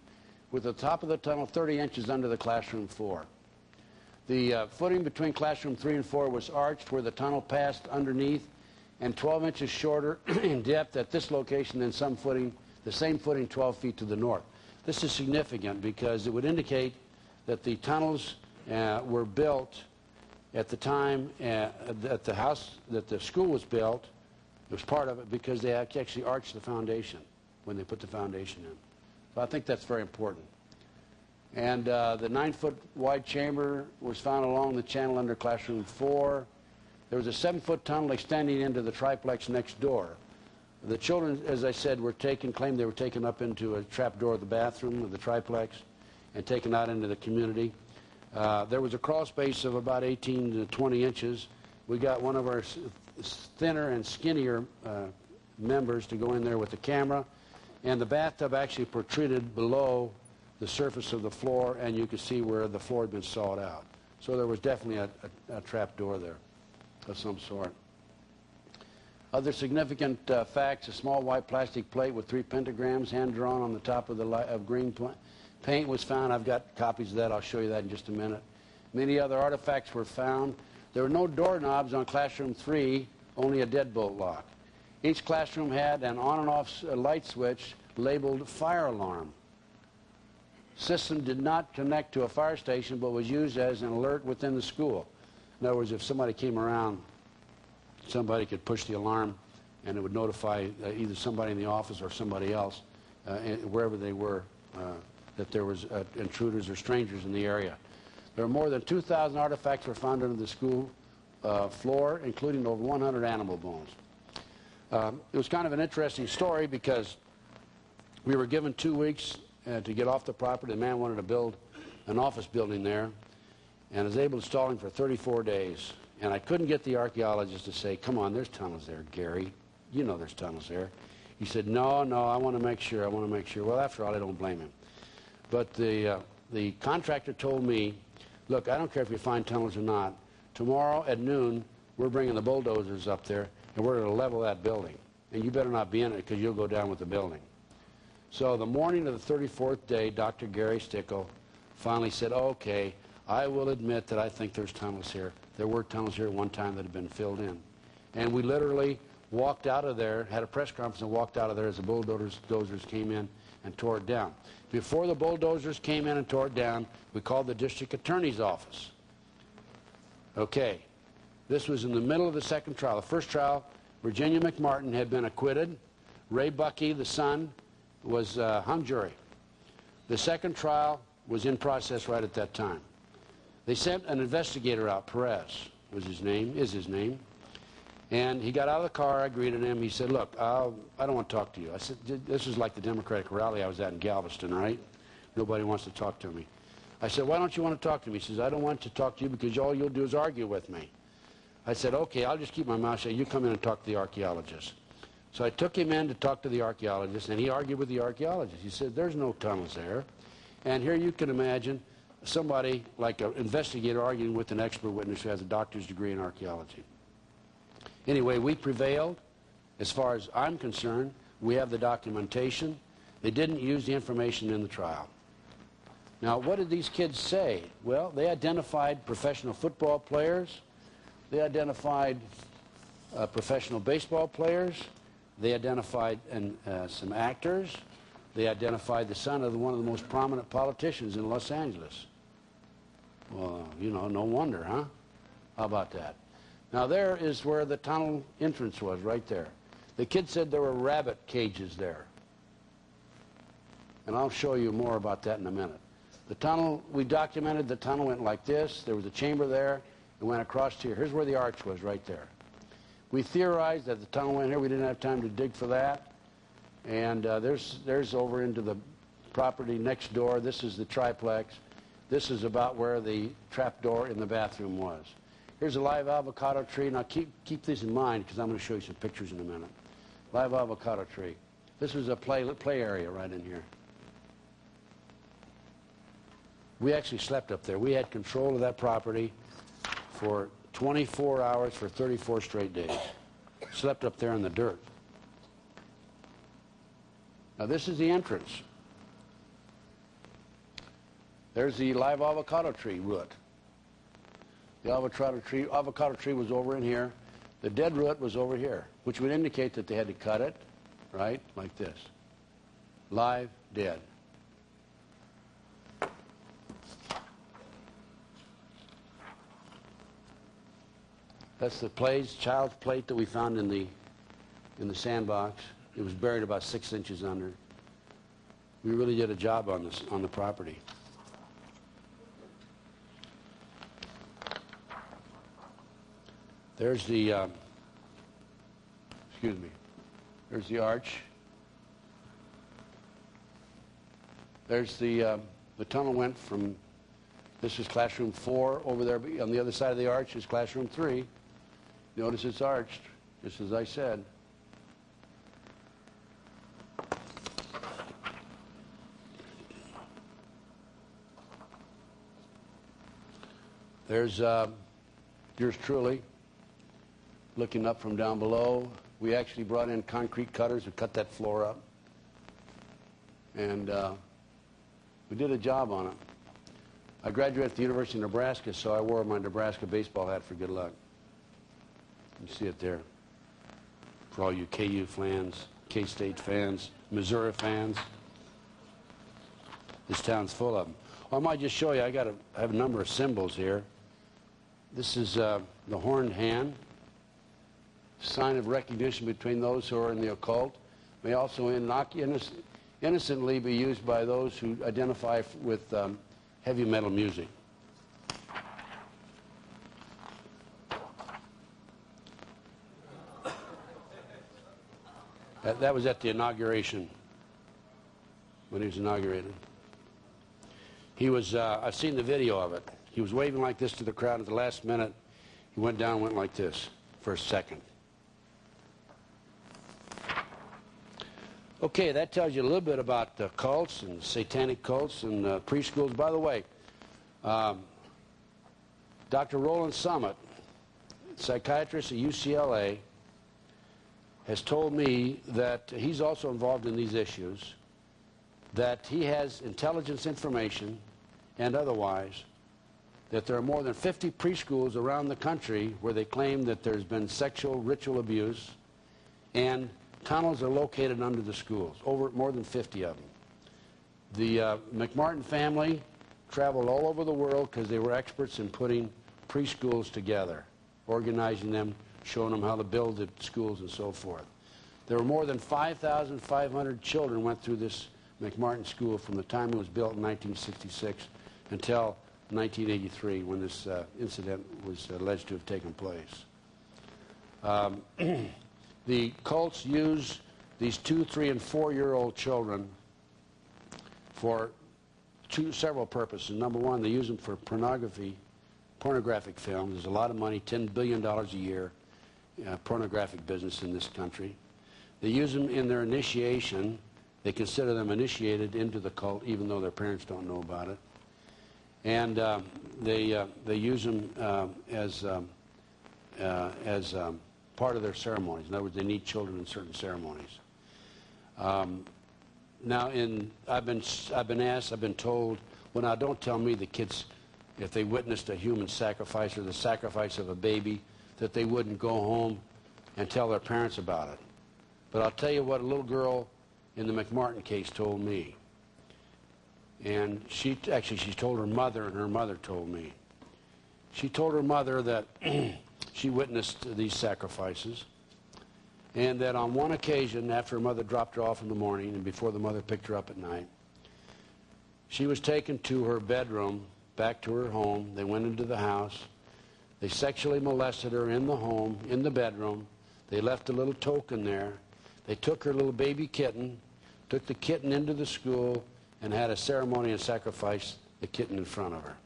with the top of the tunnel 30 inches under the classroom floor. The footing between classroom 3 and 4 was arched where the tunnel passed underneath, and 12 inches shorter in depth at this location than the same footing 12 feet to the north. This is significant because it would indicate that the tunnels were built at the time that the school was built. It was part of it because they actually arched the foundation when they put the foundation in. So I think that's very important. And the 9-foot wide chamber was found along the channel under classroom 4. There was a 7-foot tunnel extending into the triplex next door. The children, as I said, claimed they were taken up into a trap door of the bathroom of the triplex and taken out into the community. There was a crawl space of about 18 to 20 inches. We got one of our thinner and skinnier members to go in there with the camera, and the bathtub actually protruded below the surface of the floor, and you could see where the floor had been sawed out. So there was definitely a trap door there of some sort. Other significant facts: a small white plastic plate with 3 pentagrams hand-drawn on the top of green paint was found. I've got copies of that. I'll show you that in just a minute. Many other artifacts were found. There were no doorknobs on classroom 3, only a deadbolt lock. Each classroom had an on and off light switch labeled fire alarm. System did not connect to a fire station, but was used as an alert within the school. In other words, if somebody came around, somebody could push the alarm and it would notify either somebody in the office or somebody else, wherever they were, that there was intruders or strangers in the area. There were more than 2,000 artifacts were found under the school floor, including over 100 animal bones. It was kind of an interesting story because we were given 2 weeks to get off the property. The man wanted to build an office building there, and was able to stall him for 34 days. And I couldn't get the archaeologist to say, come on, there's tunnels there, Gary. You know there's tunnels there. He said, no, I want to make sure, Well, after all, I don't blame him. But the contractor told me, look, I don't care if you find tunnels or not. Tomorrow at noon, we're bringing the bulldozers up there, and we're going to level that building. And you better not be in it because you'll go down with the building. So the morning of the 34th day, Dr. Gary S.C.O. finally said, okay, I will admit that I think there's tunnels here. There were tunnels here at one time that had been filled in. And we literally walked out of there, had a press conference and walked out of there as the bulldozers came in and tore it down. Before the bulldozers came in and tore it down, we called the district attorney's office. Okay, this was in the middle of the second trial. The first trial, Virginia McMartin had been acquitted. Ray Buckey, the son, was hung jury. The second trial was in process right at that time. They sent an investigator out, Perez is his name, and he got out of the car. I greeted him. He said, look, I don't want to talk to you. I said, this is like the Democratic rally I was at in Galveston, right? Nobody wants to talk to me. I said, why don't you want to talk to me? He says, I don't want to talk to you because all you'll do is argue with me. I said, okay, I'll just keep my mouth shut. You come in and talk to the archaeologist. So I took him in to talk to the archaeologist, and he argued with the archaeologist. He said, there's no tunnels there. And here you can imagine somebody like an investigator arguing with an expert witness who has a doctor's degree in archaeology. Anyway, we prevailed. As far as I'm concerned, we have the documentation. They didn't use the information in the trial. Now, what did these kids say? Well, they identified professional football players. They identified professional baseball players. They identified some actors. They identified the son of one of the most prominent politicians in Los Angeles. Well, you know, no wonder, huh? How about that? Now, there is where the tunnel entrance was, right there. The kid said there were rabbit cages there. And I'll show you more about that in a minute. The tunnel, we documented the tunnel went like this. There was a chamber there. It went across here. Here's where the arch was, right there. We theorized that the tunnel went here. We didn't have time to dig for that. And there's over into the property next door. This is the triplex. This is about where the trap door in the bathroom was. Here's a live avocado tree. Now keep this in mind because I'm going to show you some pictures in a minute. Live avocado tree. This was a play area right in here. We actually slept up there. We had control of that property for 24 hours for 34 straight days. Slept up there in the dirt. Now this is the entrance. There's the live avocado tree root. The avocado tree was over in here. The dead root was over here, which would indicate that they had to cut it, right, like this. Live, dead. That's the child's plate that we found in the sandbox. It was buried about 6 inches under. We really did a job on this, on the property. There's the, excuse me, there's the arch. There's the tunnel went from, this is classroom 4 over there. On the other side of the arch is classroom 3. Notice it's arched, just as I said. There's yours truly, looking up from down below. We actually brought in concrete cutters to cut that floor up. And we did a job on it. I graduated at the University of Nebraska, so I wore my Nebraska baseball hat for good luck. You see it there. For all you KU fans, K-State fans, Missouri fans. This town's full of them. Well, I might just show you, I have a number of symbols here. This is the horned hand, sign of recognition between those who are in the occult. May also innocently be used by those who identify with heavy metal music. That was at the inauguration, when he was inaugurated. He was, I've seen the video of it. He was waving like this to the crowd at the last minute. He went down and went like this for a second. Okay, that tells you a little bit about the cults and satanic cults and preschools. By the way, Dr. Roland Summit, psychiatrist at UCLA, has told me that he's also involved in these issues, that he has intelligence information and otherwise, that there are more than 50 preschools around the country where they claim that there's been sexual ritual abuse, and tunnels are located under the schools, more than 50 of them. The McMartin family traveled all over the world because they were experts in putting preschools together, organizing them, showing them how to build the schools and so forth. There were more than 5,500 children went through this McMartin school from the time it was built in 1966 until 1983, when this incident was alleged to have taken place. The cults use these 2-, 3-, and 4-year-old children for several purposes. Number one, they use them for pornographic films. There's a lot of money, $10 billion a year, pornographic business in this country. They use them in their initiation. They consider them initiated into the cult, even though their parents don't know about it. And they use them as part of their ceremonies. In other words, they need children in certain ceremonies. Now, I've been told, well, now don't tell me the kids, if they witnessed a human sacrifice or the sacrifice of a baby, that they wouldn't go home and tell their parents about it. But I'll tell you what a little girl in the McMartin case told me. And she told her mother, and her mother told me. She told her mother that she witnessed these sacrifices, and that on one occasion, after her mother dropped her off in the morning and before the mother picked her up at night, she was taken to her bedroom, back to her home. They went into the house. They sexually molested her in the home, in the bedroom. They left a little token there. They took her little baby kitten, took the kitten into the school, and had a ceremony and sacrificed the kitten in front of her.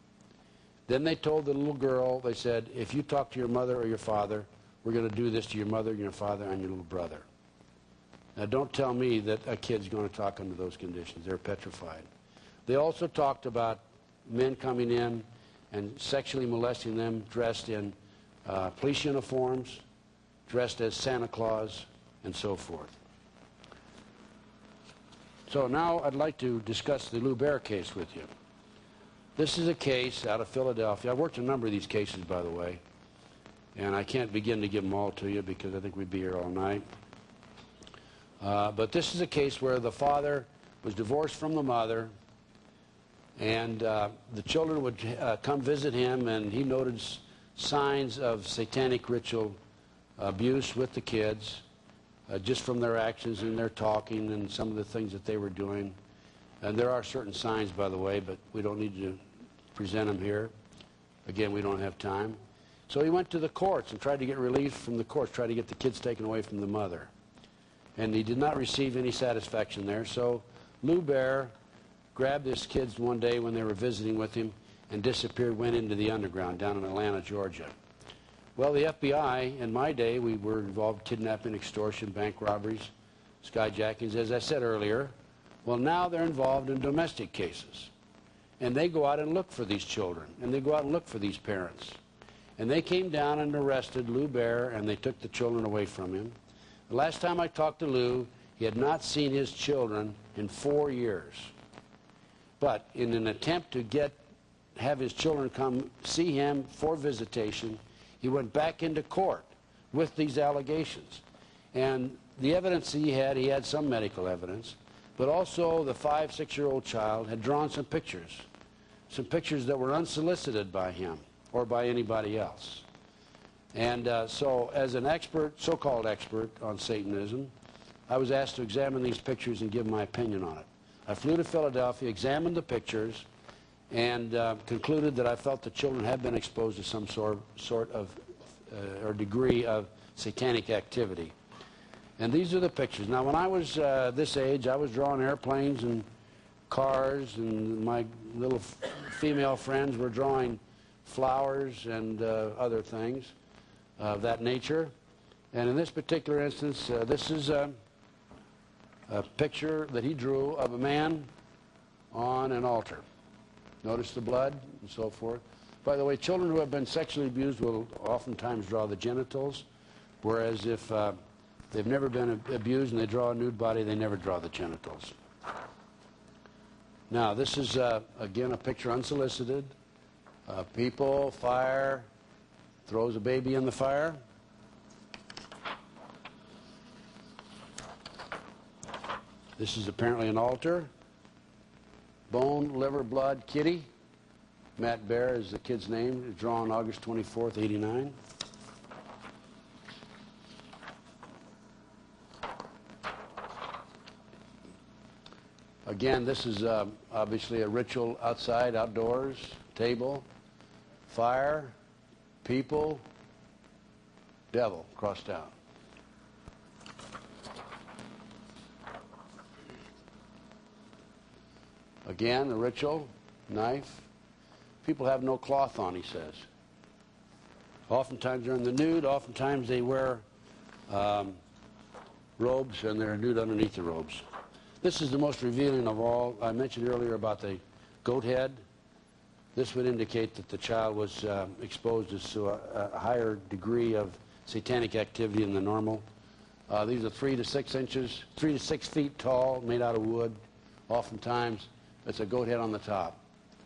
Then they told the little girl, they said, if you talk to your mother or your father, we're going to do this to your mother, your father, and your little brother. Now, don't tell me that a kid's going to talk under those conditions. They're petrified. They also talked about men coming in and sexually molesting them dressed in police uniforms, dressed as Santa Claus, and so forth. So now I'd like to discuss the Lou Bear case with you. This is a case out of Philadelphia. I've worked a number of these cases, by the way, and I can't begin to give them all to you because I think we'd be here all night. But this is a case where the father was divorced from the mother, and the children would come visit him, and he noted signs of satanic ritual abuse with the kids, just from their actions and their talking and some of the things that they were doing. And there are certain signs, by the way, but we don't need to present them here. Again, we don't have time. So he went to the courts and tried to get relief from the courts, tried to get the kids taken away from the mother. And he did not receive any satisfaction there. So Lou Bear grabbed his kids one day when they were visiting with him and disappeared, went into the underground down in Atlanta, Georgia. Well, the FBI, in my day, we were involved in kidnapping, extortion, bank robberies, skyjackings, as I said earlier. Well, now they're involved in domestic cases. And they go out and look for these children, and they go out and look for these parents. And they came down and arrested Lou Bear, and they took the children away from him. The last time I talked to Lou, he had not seen his children in 4 years. But in an attempt to have his children come see him for visitation, he went back into court with these allegations. And the evidence he had some medical evidence, but also the 5-, 6-year-old child had drawn some pictures that were unsolicited by him or by anybody else. And so as an expert, so-called expert on Satanism, I was asked to examine these pictures and give my opinion on it. I flew to Philadelphia, examined the pictures, and concluded that I felt the children had been exposed to some sort of or degree of satanic activity. And these are the pictures. Now, when I was this age, I was drawing airplanes and cars, and my little female friends were drawing flowers and other things of that nature. And in this particular instance, this is a picture that he drew of a man on an altar. Notice the blood and so forth. By the way, children who have been sexually abused will oftentimes draw the genitals, whereas if they've never been abused and they draw a nude body, they never draw the genitals. Now, this is, again, a picture unsolicited. People, fire, throws a baby in the fire. This is apparently an altar. Bone, liver, blood, kitty. Matt Bear is the kid's name, drawn August 24th, '89. Again, this is obviously a ritual outside, outdoors, table, fire, people, devil, crossed out. Again, a ritual, knife. People have no cloth on, he says. Oftentimes they're in the nude, oftentimes they wear robes and they're nude underneath the robes. This is the most revealing of all. I mentioned earlier about the goat head. This would indicate that the child was exposed to a higher degree of satanic activity than the normal. These are 3 to 6 inches, 3 to 6 feet tall, made out of wood. Oftentimes, it's a goat head on the top.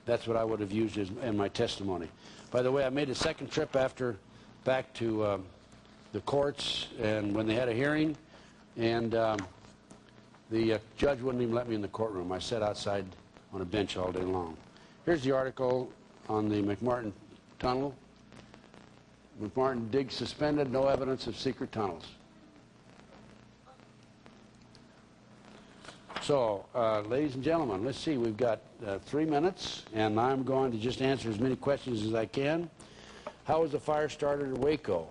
That's what I would have used in my testimony. By the way, I made a second trip back to the courts, and when they had a hearing, and the judge wouldn't even let me in the courtroom. I sat outside on a bench all day long. Here's the article on the McMartin tunnel. McMartin digs suspended, no evidence of secret tunnels. So, ladies and gentlemen, let's see. We've got 3 minutes, and I'm going to just answer as many questions as I can. How was the fire started at Waco?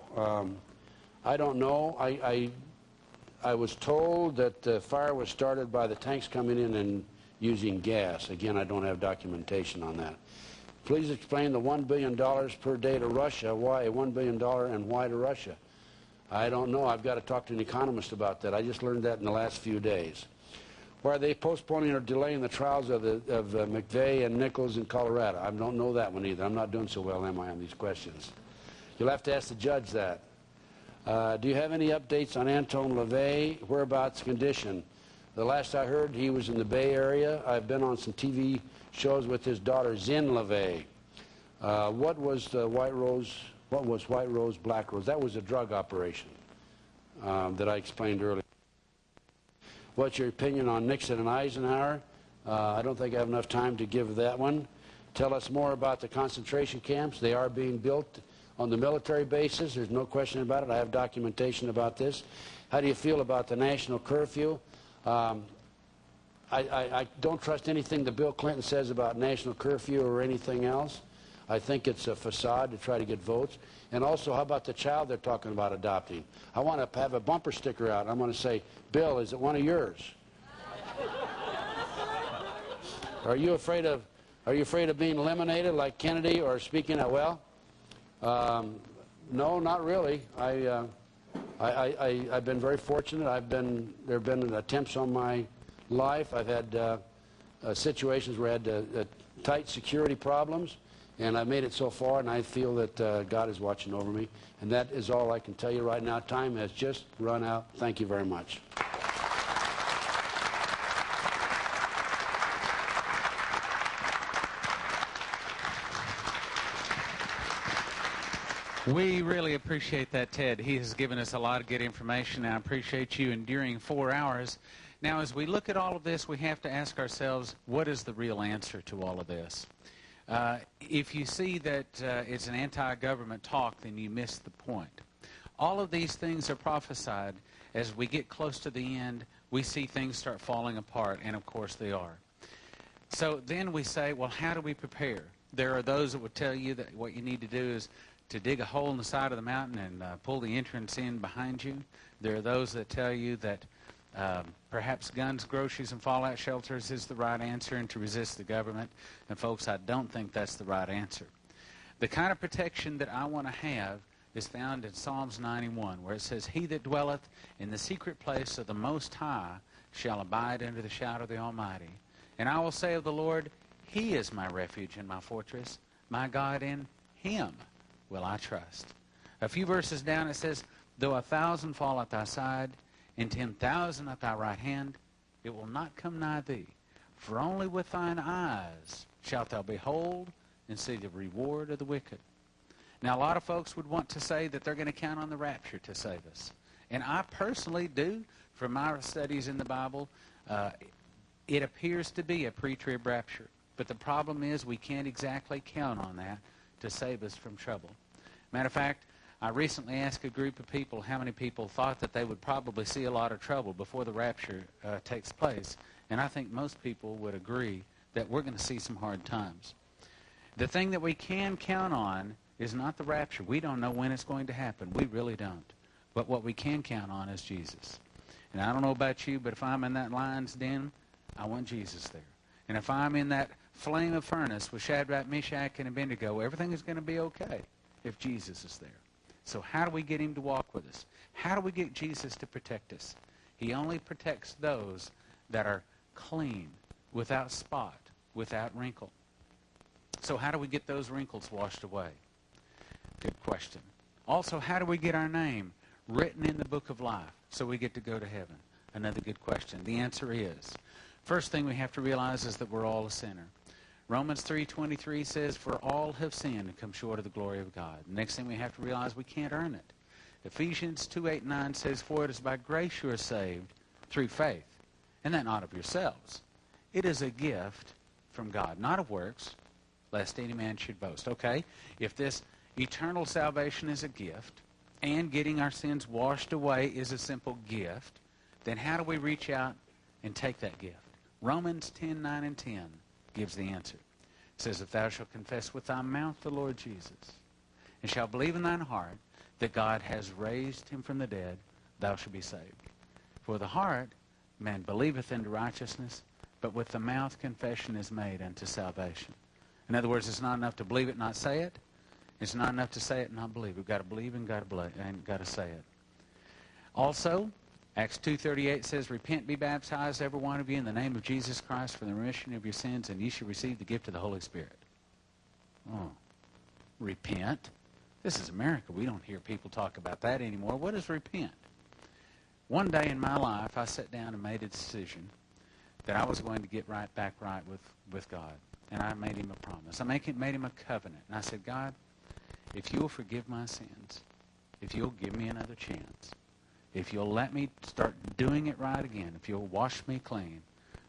I don't know. I was told that the fire was started by the tanks coming in and using gas. Again, I don't have documentation on that. Please explain the $1 billion per day to Russia. Why $1 billion and why to Russia? I don't know. I've got to talk to an economist about that. I just learned that in the last few days. Why are they postponing or delaying the trials of McVeigh and Nichols in Colorado? I don't know that one either. I'm not doing so well, am I, on these questions? You'll have to ask the judge that. Do you have any updates on Anton LaVey? Whereabouts, condition? The last I heard, he was in the Bay Area. I've been on some TV shows with his daughter, Zin LeVay. What was White Rose? What was White Rose, Black Rose? That was a drug operation that I explained earlier. What's your opinion on Nixon and Eisenhower? I don't think I have enough time to give that one. Tell us more about the concentration camps. They are being built on the military bases. There's no question about it. I have documentation about this. How do you feel about the national curfew? I don't trust anything that Bill Clinton says about national curfew or anything else. I think it's a facade to try to get votes. And also, how about the child they're talking about adopting? I want to have a bumper sticker out. I'm going to say, Bill, is it one of yours? Are you afraid of being eliminated like Kennedy or speaking out? Well, no, not really. I've been very fortunate. There have been attempts on my life. I've had situations where I had tight security problems, and I've made it so far, and I feel that God is watching over me. And that is all I can tell you right now. Time has just run out. Thank you very much. We really appreciate that, Ted. He has given us a lot of good information, and I appreciate you enduring 4 hours. Now, as we look at all of this, we have to ask ourselves, what is the real answer to all of this? If you see that it's an anti-government talk, then you miss the point. All of these things are prophesied. As we get close to the end, we see things start falling apart, and of course they are. So then we say, well, how do we prepare? There are those that would tell you that what you need to do is to dig a hole in the side of the mountain and pull the entrance in behind you. There are those that tell you that perhaps guns, groceries, and fallout shelters is the right answer and to resist the government. And folks, I don't think that's the right answer. The kind of protection that I want to have is found in Psalms 91, where it says, He that dwelleth in the secret place of the Most High shall abide under the shadow of the Almighty. And I will say of the Lord, He is my refuge and my fortress, my God, in Him will I trust. A few verses down it says, Though 1,000 fall at thy side, and 10,000 at thy right hand, it will not come nigh thee. For only with thine eyes shalt thou behold and see the reward of the wicked. Now, a lot of folks would want to say that they're going to count on the rapture to save us. And I personally do. From my studies in the Bible, it appears to be a pre-trib rapture. But the problem is we can't exactly count on that to save us from trouble. Matter of fact, I recently asked a group of people how many people thought that they would probably see a lot of trouble before the rapture takes place. And I think most people would agree that we're going to see some hard times. The thing that we can count on is not the rapture. We don't know when it's going to happen. We really don't. But what we can count on is Jesus. And I don't know about you, but if I'm in that lion's den, I want Jesus there. And if I'm in that flame of furnace with Shadrach, Meshach, and Abednego, everything is going to be okay if Jesus is there. So how do we get him to walk with us? How do we get Jesus to protect us? He only protects those that are clean, without spot, without wrinkle. So how do we get those wrinkles washed away? Good question. Also, how do we get our name written in the book of life so we get to go to heaven? Another good question. The answer is, first thing we have to realize is that we're all a sinner. Romans 3:23 says, For all have sinned and come short of the glory of God. Next thing we have to realize, we can't earn it. Ephesians 2:8-9 says, For it is by grace you are saved through faith, and that not of yourselves. It is a gift from God, not of works, lest any man should boast. Okay, if this eternal salvation is a gift, and getting our sins washed away is a simple gift, then how do we reach out and take that gift? Romans 10:9 and 10 gives the answer. It says, If thou shalt confess with thy mouth the Lord Jesus, and shalt believe in thine heart that God has raised him from the dead, thou shalt be saved. For the heart man believeth unto righteousness, but with the mouth confession is made unto salvation. In other words, it's not enough to believe it, not say it. It's not enough to say it and not believe it. We've got to believe and got to say it. Also, Acts 2:38 says, Repent, be baptized, every one of you, in the name of Jesus Christ for the remission of your sins, and ye shall receive the gift of the Holy Spirit. Oh, repent? This is America. We don't hear people talk about that anymore. What is repent? One day in my life, I sat down and made a decision that I was going to get back right with God. And I made him a promise. I made him a covenant. And I said, God, if you'll forgive my sins, if you'll give me another chance, if you'll let me start doing it right again, if you'll wash me clean,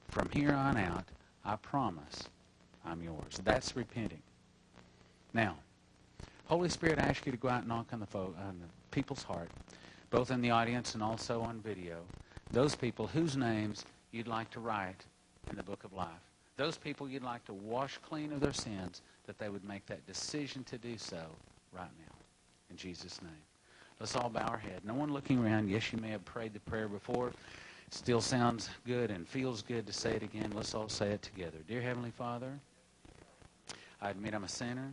from here on out, I promise I'm yours. That's repenting. Now, Holy Spirit, I ask you to go out and knock on the people's heart, both in the audience and also on video, those people whose names you'd like to write in the book of life. Those people you'd like to wash clean of their sins, that they would make that decision to do so right now. In Jesus' name. Let's all bow our head. No one looking around. Yes, you may have prayed the prayer before. It still sounds good and feels good to say it again. Let's all say it together. Dear Heavenly Father, I admit I'm a sinner,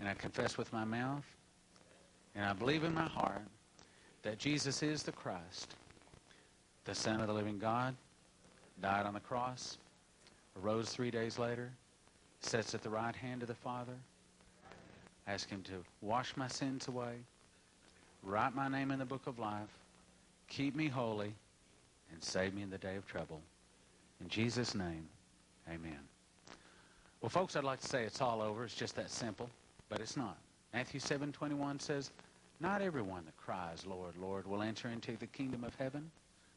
and I confess with my mouth, and I believe in my heart that Jesus is the Christ, the Son of the living God, died on the cross, arose 3 days later, sits at the right hand of the Father. Ask him to wash my sins away, write my name in the book of life, keep me holy, and save me in the day of trouble. In Jesus' name, amen. Well, folks, I'd like to say it's all over. It's just that simple, but it's not. Matthew 7:21 says, not everyone that cries, Lord, Lord, will enter into the kingdom of heaven,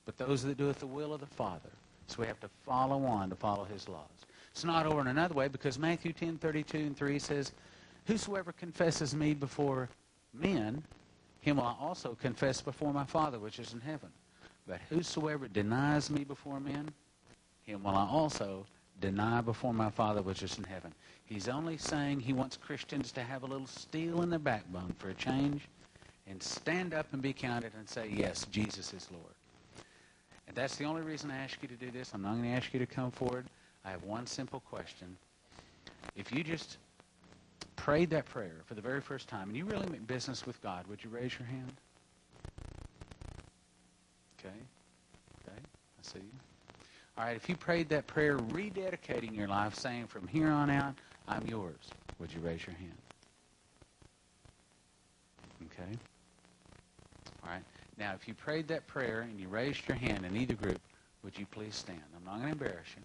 but those that doeth the will of the Father. So we have to follow on to follow his laws. It's not over in another way, because Matthew 10:32-3 says, whosoever confesses me before men, him will I also confess before my Father which is in heaven. But whosoever denies me before men, him will I also deny before my Father which is in heaven. He's only saying he wants Christians to have a little steel in their backbone for a change and stand up and be counted and say, yes, Jesus is Lord. And that's the only reason I ask you to do this. I'm not going to ask you to come forward. I have one simple question. If you just prayed that prayer for the very first time and you really meant business with God, would you raise your hand? Okay. I see you. All right, if you prayed that prayer rededicating your life, saying from here on out, I'm yours, would you raise your hand? Okay. All right. Now, if you prayed that prayer and you raised your hand in either group, would you please stand? I'm not going to embarrass you.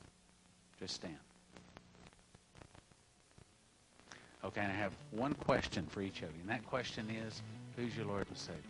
Just stand. Okay, and I have one question for each of you, and that question is, who's your Lord and Savior?